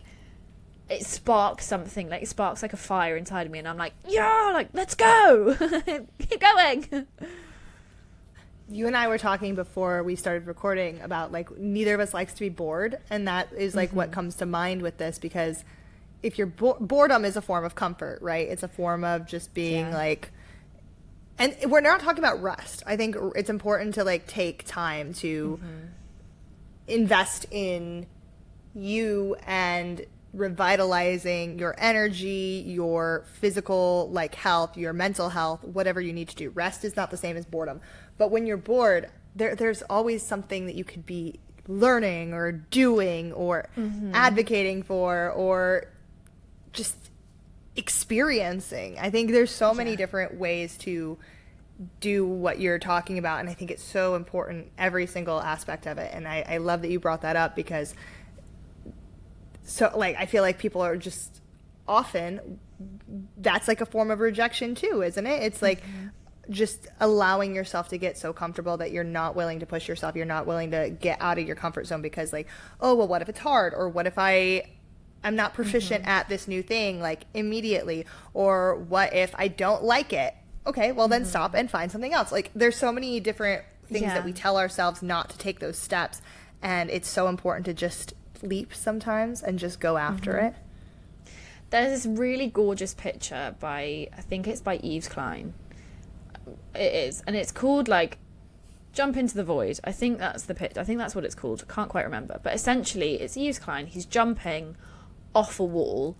it sparks something, like it sparks like a fire inside of me, and I'm like, yeah, like, let's go. Keep going. You and I were talking before we started recording about like neither of us likes to be bored, and that is like what comes to mind with this, because if you're boredom is a form of comfort, right? It's a form of just being like, and we're not talking about rest. I think it's important to like take time to invest in you and revitalizing your energy, your physical like health, your mental health, whatever you need to do. Rest is not the same as boredom. But when you're bored, there's always something that you could be learning or doing or advocating for or just experiencing. I think there's so many different ways to do what you're talking about, and I think it's so important, every single aspect of it. And I love that you brought that up, because so like I feel like people are just often, that's like a form of rejection too, isn't it? It's like just allowing yourself to get so comfortable that you're not willing to push yourself, you're not willing to get out of your comfort zone, because like, oh well, what if it's hard, or what if I'm not proficient at this new thing like immediately, or what if I don't like it? Okay, well then stop and find something else. Like there's so many different things that we tell ourselves not to take those steps, and it's so important to just leap sometimes and just go after it. There's this really gorgeous picture by, I think it's by Yves Klein. It is, and it's called like Jump Into the Void. I think that's the picture. I think that's what it's called. I can't quite remember, but essentially it's Yves Klein. He's jumping off a wall,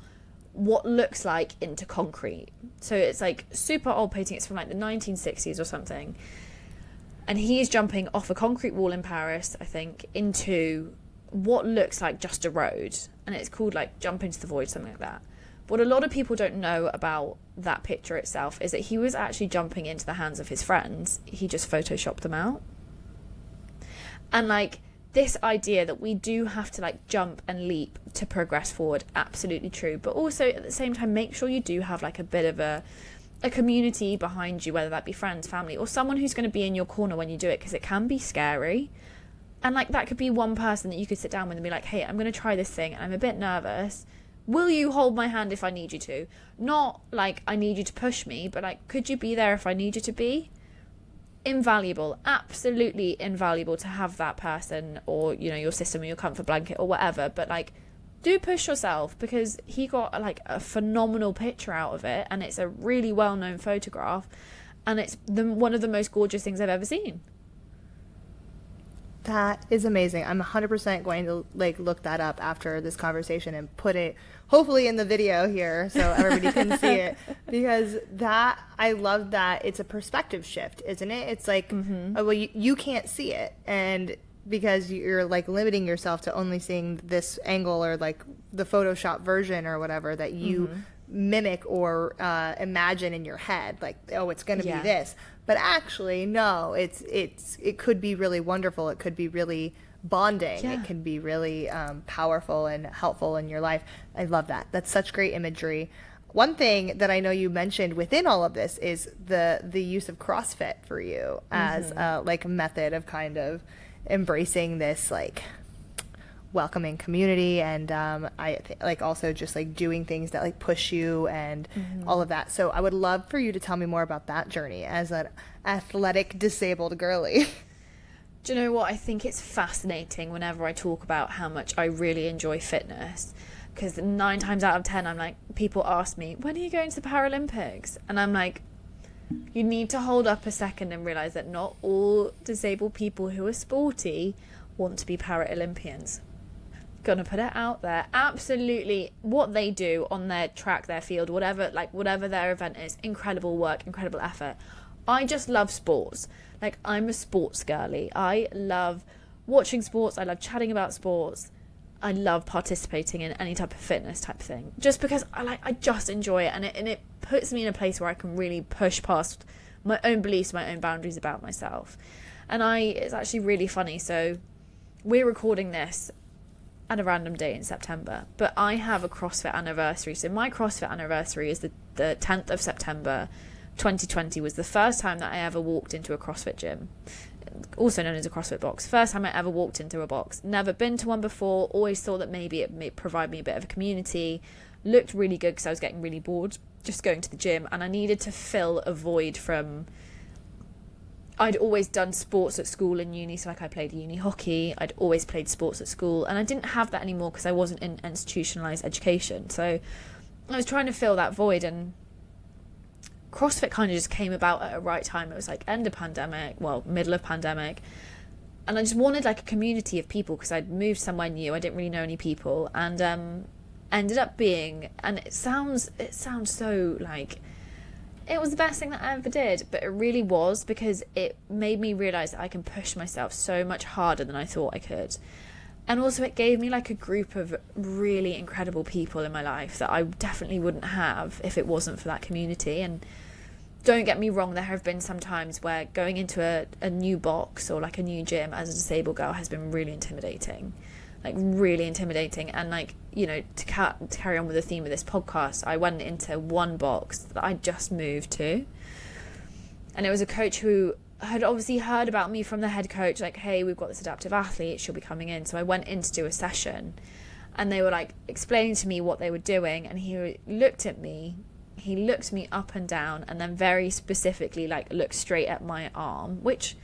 what looks like into concrete. So it's like super old painting. It's from like the 1960s or something, and he is jumping off a concrete wall in Paris, I think, into what looks like just a road, and it's called like Jump Into the Void, something like that. What a lot of people don't know about that picture itself is that he was actually jumping into the hands of his friends. He just photoshopped them out. And like this idea that we do have to like jump and leap to progress forward, absolutely true, but also at the same time make sure you do have like a bit of a community behind you, whether that be friends, family, or someone who's going to be in your corner when you do it, because it can be scary. And like that could be one person that you could sit down with and be like, hey, I'm going to try this thing and I'm a bit nervous. Will you hold my hand if I need you to? Not like I need you to push me, but like, could you be there if I need you to be? Invaluable, absolutely invaluable to have that person, or, you know, your system or your comfort blanket or whatever. But like, do push yourself, because he got like a phenomenal picture out of it, and it's a really well-known photograph, and it's one of the most gorgeous things I've ever seen. That is amazing. I'm 100% going to like look that up after this conversation and put it hopefully in the video here so everybody can see it, because that, I love that it's a perspective shift, isn't it? It's like, oh, well, you can't see it, and because you're like limiting yourself to only seeing this angle or like the Photoshop version or whatever that you mimic or imagine in your head, like, oh, it's going to be this. But actually, no, it could be really wonderful. It could be really bonding. It can be really powerful and helpful in your life. I love that. That's such great imagery. One thing that I know you mentioned within all of this is the use of CrossFit for you as like a method of kind of embracing this like welcoming community, and like also just like doing things that like push you and all of that. So I would love for you to tell me more about that journey as an athletic disabled girly. Do you know what? I think it's fascinating whenever I talk about how much I really enjoy fitness, because 9 times out of 10 I'm like, people ask me, when are you going to the Paralympics? And I'm like, you need to hold up a second and realize that not all disabled people who are sporty want to be Paralympians. gonna put it out there, absolutely, what they do on their track, their field, whatever their event is, incredible work, incredible effort. I just love sports. Like, I'm a sports girly. I love watching sports. I love chatting about sports. I love participating in any type of fitness type thing, just because I just enjoy it, and it puts me in a place where I can really push past my own beliefs, my own boundaries about myself. And it's actually really funny. So we're recording this at a random day in September, but I have a CrossFit anniversary. So my CrossFit anniversary is the 10th of September 2020 was the first time that I ever walked into a CrossFit gym, also known as a CrossFit box. First time I ever walked into a box. Never been to one before. Always thought that maybe it may provide me a bit of a community. Looked really good because I was getting really bored just going to the gym, and I needed to fill a void from... I'd always done sports at school and uni, so like I played uni hockey. I'd always played sports at school, and I didn't have that anymore because I wasn't in institutionalized education. So I was trying to fill that void, and CrossFit kind of just came about at a right time. It was like end of pandemic, well, middle of pandemic, and I just wanted like a community of people because I'd moved somewhere new. I didn't really know any people, and ended up being, and it sounds so like it was the best thing that I ever did, but it really was, because it made me realise that I can push myself so much harder than I thought I could. And also it gave me like a group of really incredible people in my life that I definitely wouldn't have if it wasn't for that community. And don't get me wrong, there have been some times where going into a new box or like a new gym as a disabled girl has been really intimidating. And like, you know, to carry on with the theme of this podcast, I went into one box that I just moved to, and it was a coach who had obviously heard about me from the head coach, like, hey, we've got this adaptive athlete, she'll be coming in. So I went in to do a session, and they were like explaining to me what they were doing, and he looked me up and down, and then very specifically like looked straight at my arm, which,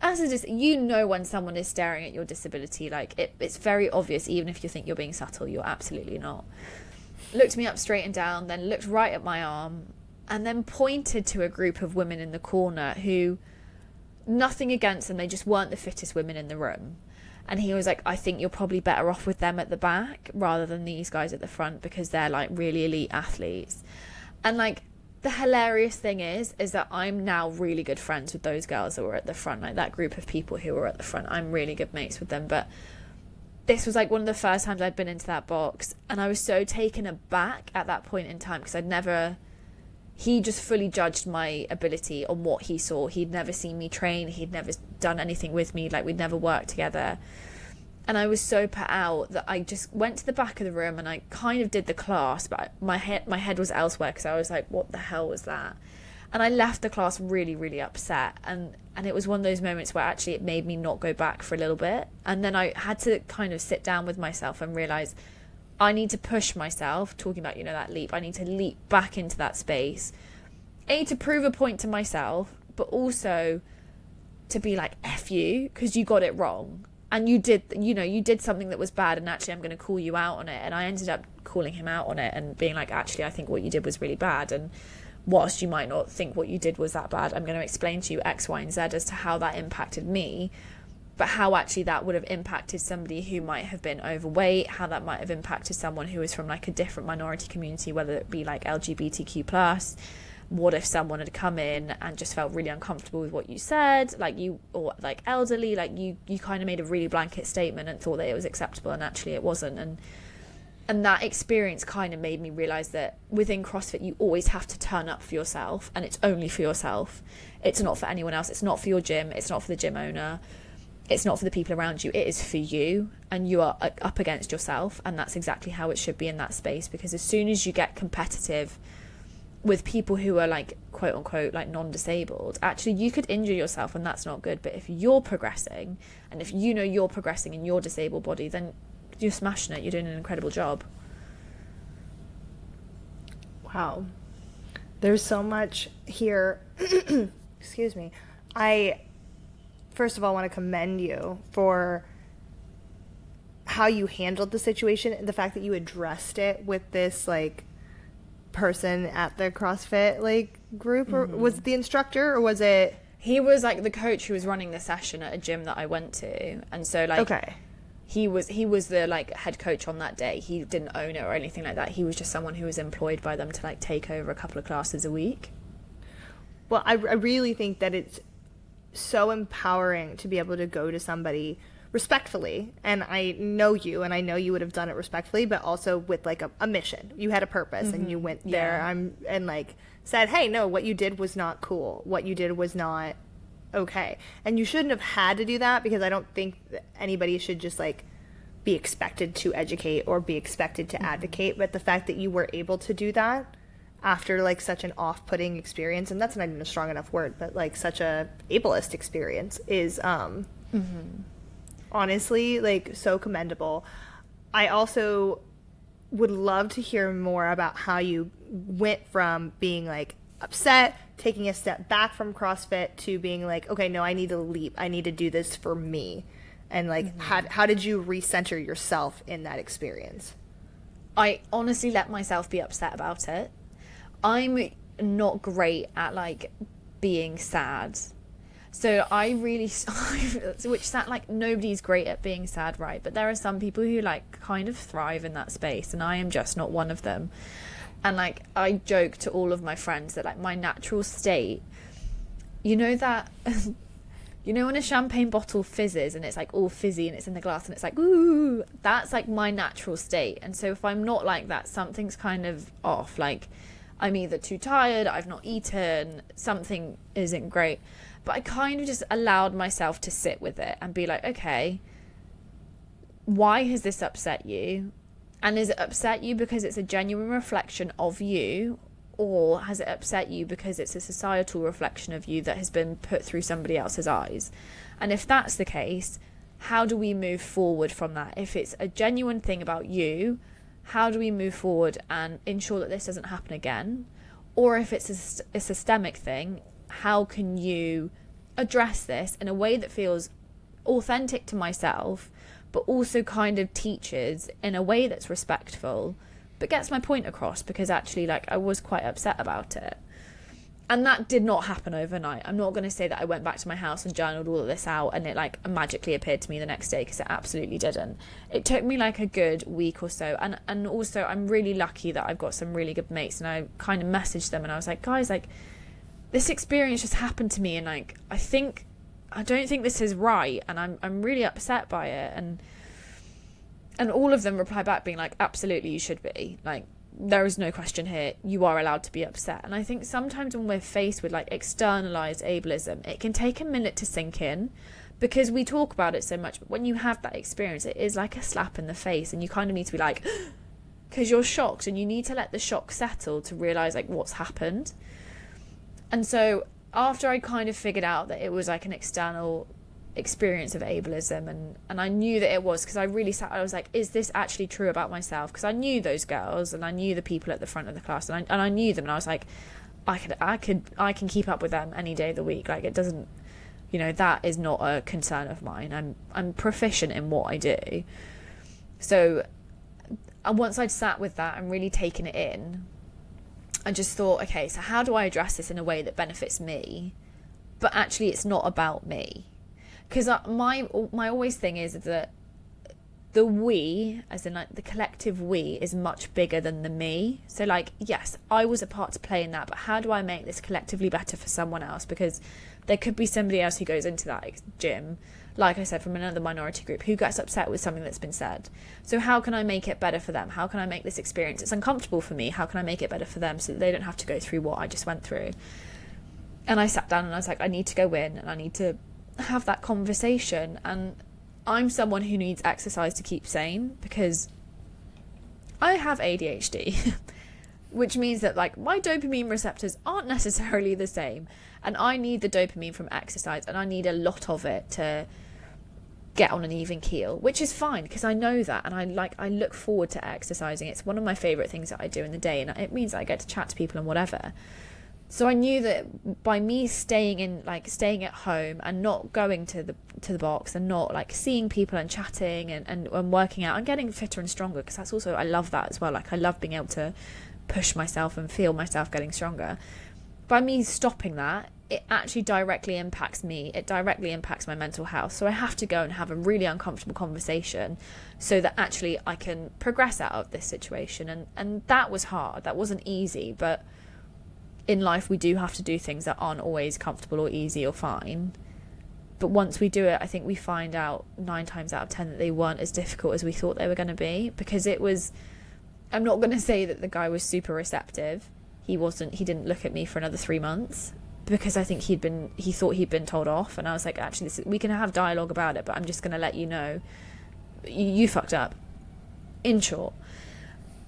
as it is, you know, when someone is staring at your disability, like it's very obvious. Even if you think you're being subtle, you're absolutely not. Looked me up straight and down, then looked right at my arm, and then pointed to a group of women in the corner who, nothing against them, they just weren't the fittest women in the room. And he was like, I think you're probably better off with them at the back rather than these guys at the front, because they're like really elite athletes. And like, the hilarious thing is that I'm now really good friends with those girls that were at the front, like that group of people who were at the front. I'm really good mates with them. But this was like one of the first times I'd been into that box, and I was so taken aback at that point in time, because he just fully judged my ability on what he saw. He'd never seen me train. He'd never done anything with me. Like, we'd never worked together. And I was so put out that I just went to the back of the room and I kind of did the class, but my head was elsewhere, because I was like, what the hell was that? And I left the class really, really upset. And it was one of those moments where actually it made me not go back for a little bit. And then I had to kind of sit down with myself and realise I need to push myself, talking about, you know, that leap. I need to leap back into that space, to prove a point to myself, but also to be like, F you, because you got it wrong. And you did something that was bad, and actually I'm going to call you out on it. And I ended up calling him out on it and being like, actually, I think what you did was really bad. And whilst you might not think what you did was that bad, I'm going to explain to you X, Y, and Z as to how that impacted me, but how actually that would have impacted somebody who might have been overweight, how that might have impacted someone who was from like a different minority community, whether it be like LGBTQ+. What if someone had come in and just felt really uncomfortable with what you said, like you, or like elderly, like you kind of made a really blanket statement and thought that it was acceptable, and actually it wasn't. And that experience kind of made me realize that within CrossFit you always have to turn up for yourself, and it's only for yourself. It's not for anyone else. It's not for your gym. It's not for the gym owner. It's not for the people around you. It is for you, and you are up against yourself. And that's exactly how it should be in that space, because as soon as you get competitive with people who are like quote unquote like non-disabled, actually you could injure yourself, and that's not good. But if you're progressing, and if you know you're progressing in your disabled body, then you're smashing it. You're doing an incredible job. Wow, there's so much here. Excuse me. I first of all want to commend you for how you handled the situation, and the fact that you addressed it with this like person at the CrossFit like group. Or was it the instructor, or was it... He was like the coach who was running the session at a gym that I went to. And so like, okay, he was the like head coach on that day. He didn't own it or anything like that. He was just someone who was employed by them to like take over a couple of classes a week. Well, I really think that it's so empowering to be able to go to somebody respectfully, and I know you, and I know you would have done it respectfully, but also with like a mission. You had a purpose, and you went there and like said, hey, no, what you did was not cool. What you did was not okay. And you shouldn't have had to do that, because I don't think that anybody should just like be expected to educate or be expected to advocate. But the fact that you were able to do that after like such an off-putting experience, and that's not even a strong enough word, but like such a ableist experience is honestly like so commendable. I also would love to hear more about how you went from being like upset, taking a step back from CrossFit, to being like, okay, no, I need to leap. I need to do this for me. And like, how did you recenter yourself in that experience? I honestly let myself be upset about it. I'm not great at like being sad. So I really, which that like nobody's great at being sad, right? But there are some people who like kind of thrive in that space, and I am just not one of them. And like I joke to all of my friends that like my natural state, you know that, you know when a champagne bottle fizzes and it's like all fizzy and it's in the glass and it's like, ooh, that's like my natural state. And so if I'm not like that, something's kind of off. Like I'm either too tired, I've not eaten, something isn't great. But I kind of just allowed myself to sit with it and be like, okay, why has this upset you? And is it upset you because it's a genuine reflection of you? Or has it upset you because it's a societal reflection of you that has been put through somebody else's eyes? And if that's the case, how do we move forward from that? If it's a genuine thing about you, how do we move forward and ensure that this doesn't happen again? Or if it's a systemic thing, how can you address this in a way that feels authentic to myself, but also kind of teaches in a way that's respectful, but gets my point across? Because actually, like, I was quite upset about it. And that did not happen overnight. I'm not going to say that I went back to my house and journaled all of this out and it like magically appeared to me the next day, because it absolutely didn't. It took me like a good week or so. And also I'm really lucky that I've got some really good mates, and I kind of messaged them and I was like, guys, like, this experience just happened to me, and like I don't think this is right, and I'm really upset by it. And all of them reply back being like, absolutely, you should be. Like, there is no question here. You are allowed to be upset. And I think sometimes when we're faced with like externalized ableism, it can take a minute to sink in, because we talk about it so much. But when you have that experience, it is like a slap in the face, and you kind of need to be like, because you're shocked, and you need to let the shock settle to realize like what's happened. And so after I kind of figured out that it was like an external experience of ableism, and I knew that it was, because I really sat, I was like, is this actually true about myself? Because I knew those girls, and I knew the people at the front of the class, and I knew them, and I was like, I can keep up with them any day of the week. Like, it doesn't, you know, that is not a concern of mine. I'm proficient in what I do. So once I'd sat with that and really taken it in, I just thought, okay, so how do I address this in a way that benefits me, but actually it's not about me? Because my always thing is that the we, as in like the collective we, is much bigger than the me. So like, yes, I was a part to play in that, but how do I make this collectively better for someone else? Because there could be somebody else who goes into that gym, like I said, from another minority group, who gets upset with something that's been said. So how can I make it better for them? How can I make this experience, it's uncomfortable for me, how can I make it better for them so that they don't have to go through what I just went through? And I sat down and I was like, I need to go in and I need to have that conversation. And I'm someone who needs exercise to keep sane, because I have ADHD, which means that like my dopamine receptors aren't necessarily the same, and I need the dopamine from exercise, and I need a lot of it to get on an even keel, which is fine because I know that, and I look forward to exercising. It's one of my favorite things that I do in the day, and it means that I get to chat to people and whatever. So I knew that by me staying at home and not going to the box and not like seeing people and chatting and working out and getting fitter and stronger, because that's also, I love that as well. Like, I love being able to push myself and feel myself getting stronger. By me stopping that, it actually directly impacts me. It directly impacts my mental health. So I have to go and have a really uncomfortable conversation so that actually I can progress out of this situation. And that was hard. That wasn't easy. But in life, we do have to do things that aren't always comfortable or easy or fine. But once we do it, I think we find out 9 times out of 10 that they weren't as difficult as we thought they were going to be. Because it was, I'm not going to say that the guy was super receptive. He didn't look at me for another 3 months. Because I think he thought he'd been told off, and I was like, actually, we can have dialogue about it, but I'm just going to let you know, you fucked up, in short.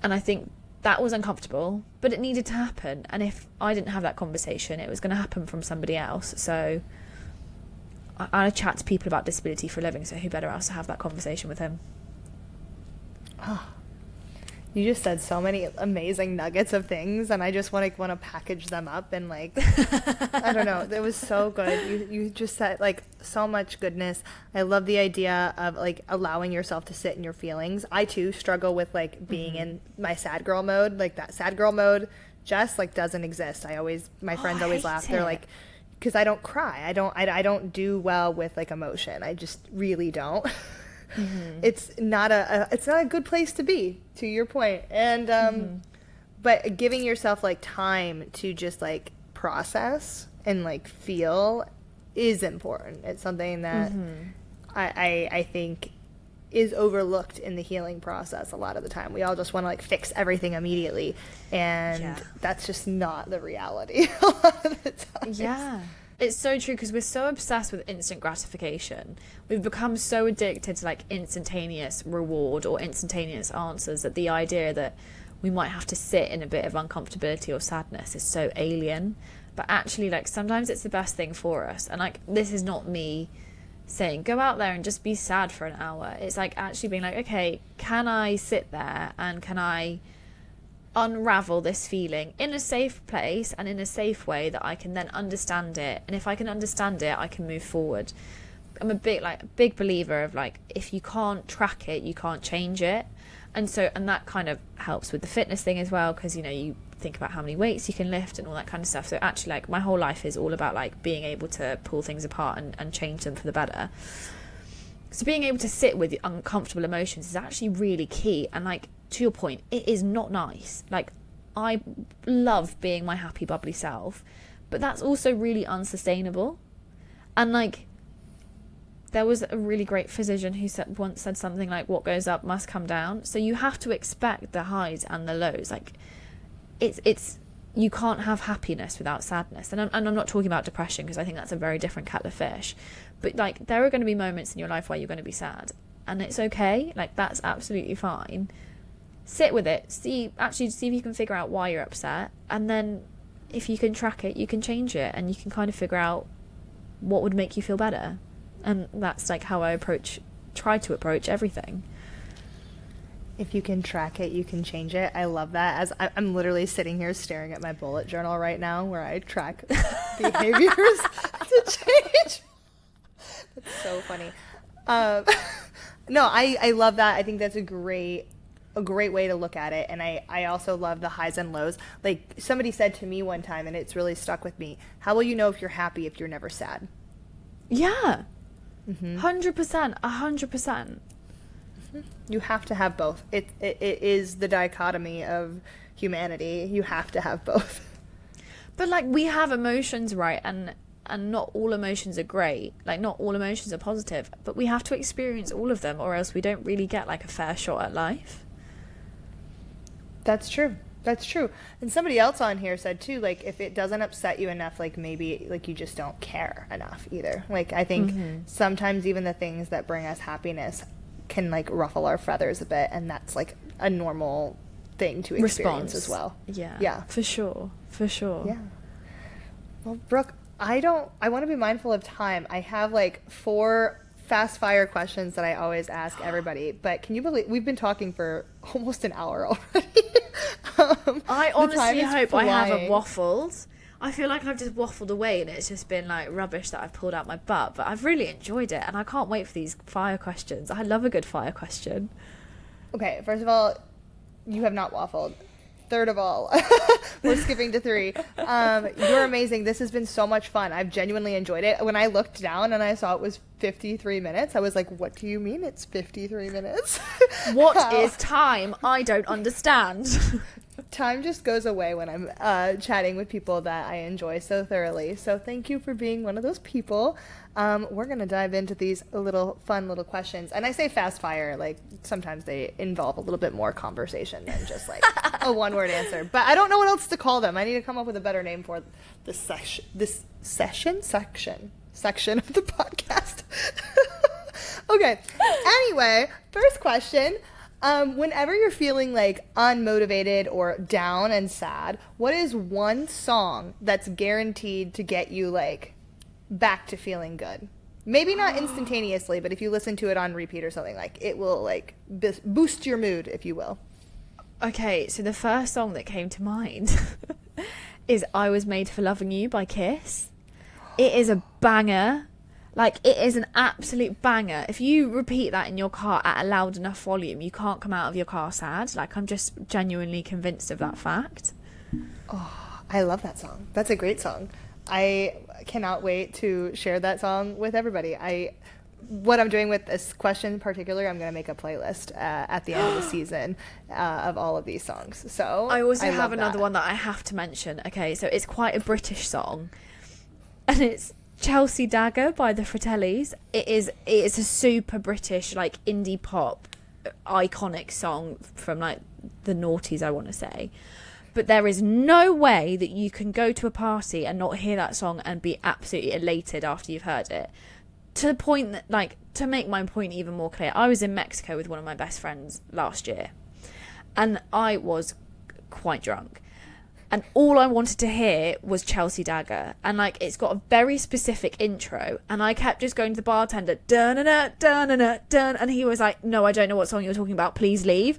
And I think that was uncomfortable, but it needed to happen. And if I didn't have that conversation, it was going to happen from somebody else. So I chat to people about disability for a living, so who better else to have that conversation with him? Oh. You just said so many amazing nuggets of things, and I just want to package them up and like, I don't know. It was so good. You just said like so much goodness. I love the idea of like allowing yourself to sit in your feelings. I too struggle with like being in my sad girl mode. Like that sad girl mode just like doesn't exist. My friends always laugh. They're like, because I don't cry. I don't do well with like emotion. I just really don't. Mm-hmm. It's not a good place to be, to your point. And but giving yourself like time to just like process and like feel is important. It's something that I think is overlooked in the healing process a lot of the time. We all just want to like fix everything immediately, and that's just not the reality a lot of the time. Yeah. It's so true, because we're so obsessed with instant gratification. We've become so addicted to like instantaneous reward or instantaneous answers that the idea that we might have to sit in a bit of uncomfortability or sadness is so alien. But actually, like, sometimes it's the best thing for us. And like, this is not me saying go out there and just be sad for an hour. It's like actually being like, okay, can I sit there and can I unravel this feeling in a safe place and in a safe way that I can then understand it, and if I can understand it, I can move forward. I'm a big believer of like, if you can't track it, you can't change it. And that kind of helps with the fitness thing as well, because you think about how many weights you can lift and all that kind of stuff. So actually, like, my whole life is all about like being able to pull things apart and change them for the better. So being able to sit with the uncomfortable emotions is actually really key. And like, to your point, it is not nice. Like, I love being my happy, bubbly self, but that's also really unsustainable. And like, there was a really great physician who once said something like, what goes up must come down. So you have to expect the highs and the lows. Like, it's you can't have happiness without sadness. And I'm not talking about depression, because I think that's a very different kettle of fish. But like, there are going to be moments in your life where you're going to be sad, and it's okay. Like, that's absolutely fine. Sit with it. See if you can figure out why you're upset, and then if you can track it, you can change it, and you can kind of figure out what would make you feel better. And that's like how I try to approach everything. If you can track it, you can change it. I love that. As I'm literally sitting here staring at my bullet journal right now, where I track behaviors to change. That's so funny. No, I love that. I think that's a great way to look at it. And I also love the highs and lows. Like, somebody said to me one time, and it's really stuck with me, how will you know if you're happy if you're never sad? Yeah. 100%. 100%. You have to have both. It is the dichotomy of humanity. You have to have both. But like, we have emotions, right? And not all emotions are great. Like, not all emotions are positive, but we have to experience all of them, or else we don't really get like a fair shot at life. That's true. And somebody else on here said too, like, if it doesn't upset you enough, like, maybe like you just don't care enough either. Like, I think sometimes even the things that bring us happiness can like ruffle our feathers a bit, and that's like a normal thing to experience as well. Yeah, for sure. Yeah. Well, Brooke, I want to be mindful of time. I have like 4 fast fire questions that I always ask everybody, but can you believe we've been talking for almost an hour already? I honestly hope I haven't waffled. I feel like I've just waffled away, and it's just been like rubbish that I've pulled out my butt, but I've really enjoyed it, and I can't wait for these fire questions. I love a good fire question. Okay, first of all, you have not waffled. third of all. We're skipping to 3. You're amazing. This has been so much fun. I've genuinely enjoyed it. When I looked down and I saw it was 53 minutes, I was like, what do you mean it's 53 minutes? What is time? I don't understand. Time just goes away when I'm chatting with people that I enjoy so thoroughly. So thank you for being one of those people. We're going to dive into these fun little questions. And I say fast fire, like sometimes they involve a little bit more conversation than just like a one-word answer. But I don't know what else to call them. I need to come up with a better name for this section of the podcast. Okay. Anyway, first question. Whenever you're feeling like unmotivated or down and sad, what is one song that's guaranteed to get you like back to feeling good? Maybe not instantaneously, but if you listen to it on repeat or something, like it will like boost your mood, if you will. Okay, so the first song that came to mind is I Was Made for Loving You by Kiss. It is a banger. Like, it is an absolute banger. If you repeat that in your car at a loud enough volume, you can't come out of your car sad. Like, I'm just genuinely convinced of that fact. Oh, I love that song. That's a great song. I cannot wait to share that song with everybody. What I'm doing with this question in particular, I'm going to make a playlist at the end of the season of all of these songs. So I also have another one that I have to mention. Okay, so it's quite a British song. And it's Chelsea Dagger by the Fratellis. It is a super British like indie pop iconic song from like the noughties, I want to say. But there is no way that you can go to a party and not hear that song and be absolutely elated after you've heard it. To the point that, like, to make my point even more clear, I was in Mexico with one of my best friends last year and I was quite drunk. And all I wanted to hear was Chelsea Dagger. And, like, it's got a very specific intro. And I kept just going to the bartender, dun-na-na, dun-na-na, dun. And he was like, no, I don't know what song you're talking about. Please leave.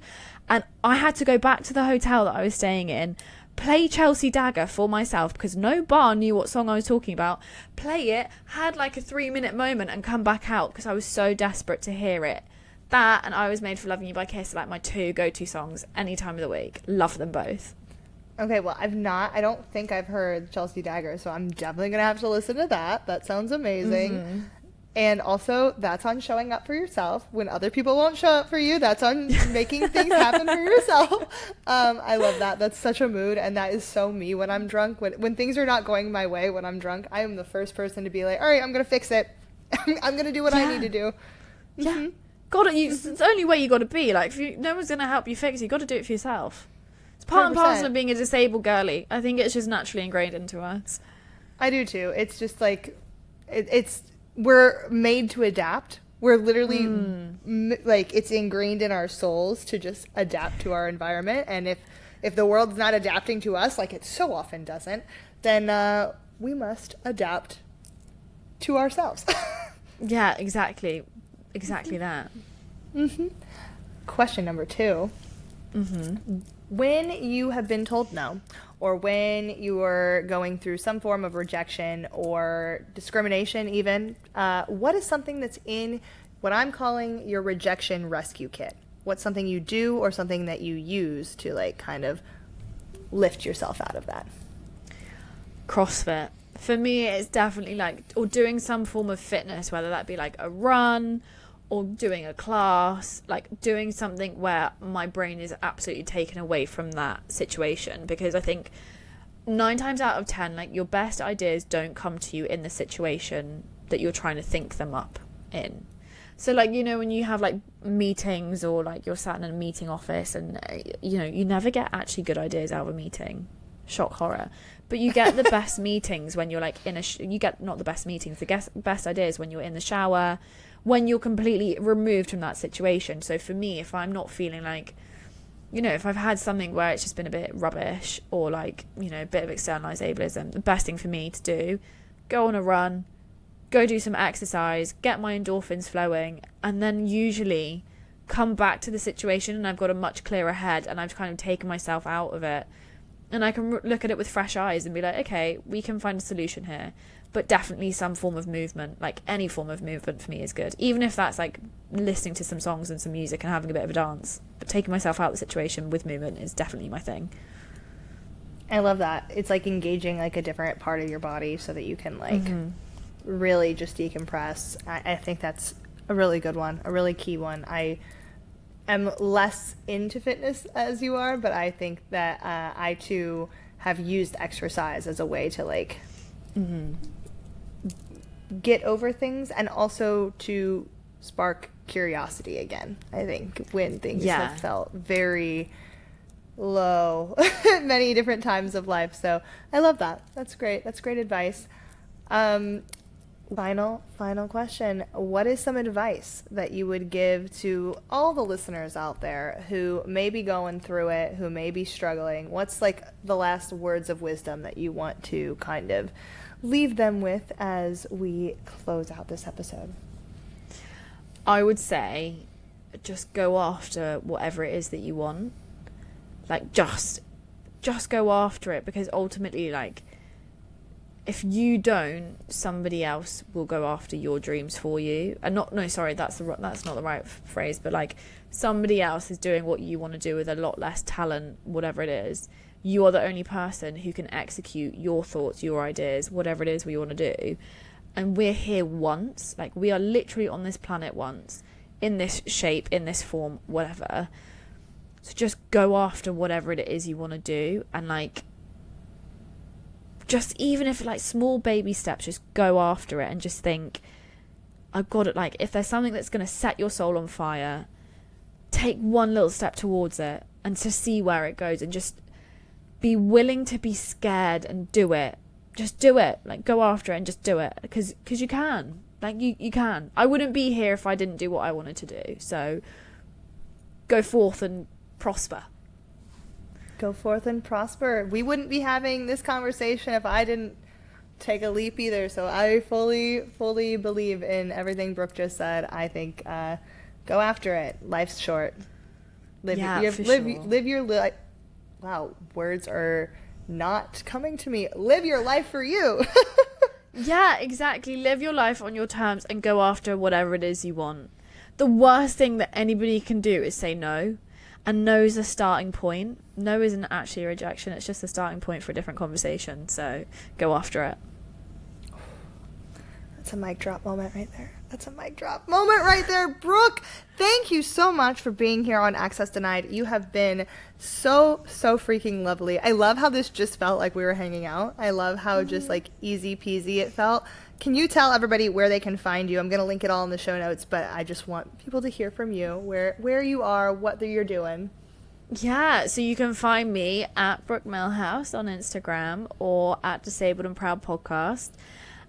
And I had to go back to the hotel that I was staying in, play Chelsea Dagger for myself because no bar knew what song I was talking about. Play it, had like a 3-minute moment and come back out because I was so desperate to hear it. That and I Was Made for Loving You by Kiss are like my 2 go-to songs any time of the week. Love them both. Okay, well, I don't think I've heard Chelsea Dagger, so I'm definitely going to have to listen to that. That sounds amazing. Mm-hmm. And also, that's on showing up for yourself. When other people won't show up for you, that's on making things happen for yourself. I love that. That's such a mood, and that is so me when I'm drunk. When things are not going my way when I'm drunk, I am the first person to be like, all right, I'm going to fix it. I'm going to do what I need to do. Yeah. Mm-hmm. It's the only way you got to be. Like, no one's going to help you fix it. You got to do it for yourself. It's part 100%. And parcel of being a disabled girly. I think it's just naturally ingrained into us. I do too. It's just like, we're made to adapt. We're literally like, it's ingrained in our souls to just adapt to our environment. And if the world's not adapting to us, like it so often doesn't, then we must adapt to ourselves. Yeah, exactly that. Mm-hmm. Question number 2. Mm-hmm. When you have been told no, or when you are going through some form of rejection or discrimination even, what is something that's in what I'm calling your rejection rescue kit? What's something you do or something that you use to like kind of lift yourself out of that? CrossFit. For me, it's definitely like, or doing some form of fitness, whether that be like a run or doing a class, like doing something where my brain is absolutely taken away from that situation. Because I think 9 times out of 10, like your best ideas don't come to you in the situation that you're trying to think them up in. So like, you know, when you have like meetings or like you're sat in a meeting office and, you know, you never get actually good ideas out of a meeting. Shock horror. But you get the best meetings when you're like in you get not the best meetings, the best ideas when you're in the shower, when you're completely removed from that situation. So for me, if I'm not feeling like, you know, if I've had something where it's just been a bit rubbish or like, you know, a bit of externalized ableism, the best thing for me to do, go on a run, go do some exercise, get my endorphins flowing, and then usually come back to the situation and I've got a much clearer head and I've kind of taken myself out of it. And I can look at it with fresh eyes and be like, okay, we can find a solution here. But definitely some form of movement, like any form of movement for me is good. Even if that's like listening to some songs and some music and having a bit of a dance. But taking myself out of the situation with movement is definitely my thing. I love that. It's like engaging like a different part of your body so that you can like really just decompress. I think that's a really good one, a really key one. I am less into fitness as you are, but I think that I too have used exercise as a way to like get over things and also to spark curiosity again. I think when things have felt very low many different times of life. So I love that. That's great. That's great advice. Final question. What is some advice that you would give to all the listeners out there who may be going through it, who may be struggling? What's like the last words of wisdom that you want to kind of leave them with as we close out this episode? I would say just go after whatever it is that you want. Like just go after it, because ultimately, like, if you don't, somebody else will go after your dreams for you. And that's not the right phrase, but like somebody else is doing what you want to do with a lot less talent, whatever it is. You are the only person who can execute your thoughts, your ideas, whatever it is we want to do. And we're here once, like we are literally on this planet once, in this shape, in this form, whatever. So just go after whatever it is you want to do, and like, just even if like small baby steps, just go after it and just think, I've got it. Like, if there's something that's going to set your soul on fire, take one little step towards it and to see where it goes, and just be willing to be scared and do it. Just do it. Like, go after it and just do it, because you can. Like, you can. I wouldn't be here if I didn't do what I wanted to do. So go forth and prosper. Go forth and prosper. We wouldn't be having this conversation if I didn't take a leap either. So I fully believe in everything Brooke just said. I think go after it. Life's short. Live your life. Wow, words are not coming to me. Live your life for you. Yeah, exactly. Live your life on your terms and go after whatever it is you want. The worst thing that anybody can do is say no. And no is a starting point. No isn't actually a rejection. It's just a starting point for a different conversation. So go after it. That's a mic drop moment right there. That's a mic drop moment right there. Brooke, thank you so much for being here on Access Denied. You have been so freaking lovely. I love how this just felt like we were hanging out. I love how just like easy peasy it felt. Can you tell everybody where they can find you? I'm going to link it all in the show notes, but I just want people to hear from you, where you are, what you're doing. Yeah, so you can find me at Brooke Millhouse on Instagram, or at Disabled and Proud Podcast.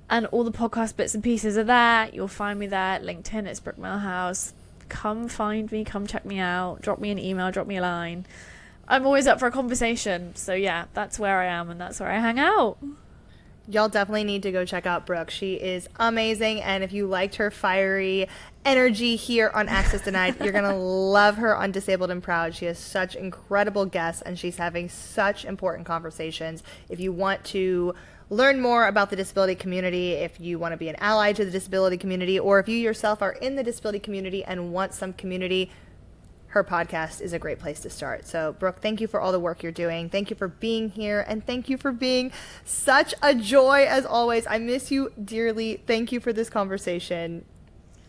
And all the podcast bits and pieces are there. You'll find me there. LinkedIn, it's Brooke Millhouse. Come find me, come check me out. Drop me an email, drop me a line. I'm always up for a conversation. So yeah, that's where I am and that's where I hang out. Y'all definitely need to go check out Brooke. She is amazing. And if you liked her fiery energy here on Access Denied, you're going to love her on Disabled and Proud. She has such incredible guests and she's having such important conversations. If you want to learn more about the disability community, if you want to be an ally to the disability community, or if you yourself are in the disability community and want some community, her podcast is a great place to start. So, Brooke, thank you for all the work you're doing. Thank you for being here, and thank you for being such a joy as always. I miss you dearly. Thank you for this conversation.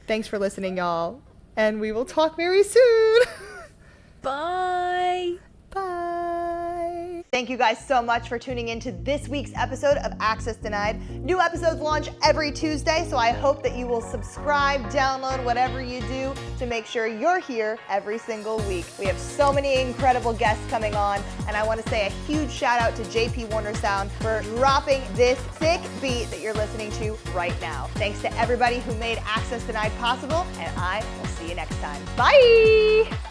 Thanks for listening, y'all, and we will talk very soon. Bye. Bye. Thank you guys so much for tuning in to this week's episode of Access Denied. New episodes launch every Tuesday, so I hope that you will subscribe, download, whatever you do to make sure you're here every single week. We have so many incredible guests coming on, and I want to say a huge shout out to JP Warner Sound for dropping this sick beat that you're listening to right now. Thanks to everybody who made Access Denied possible, and I will see you next time. Bye!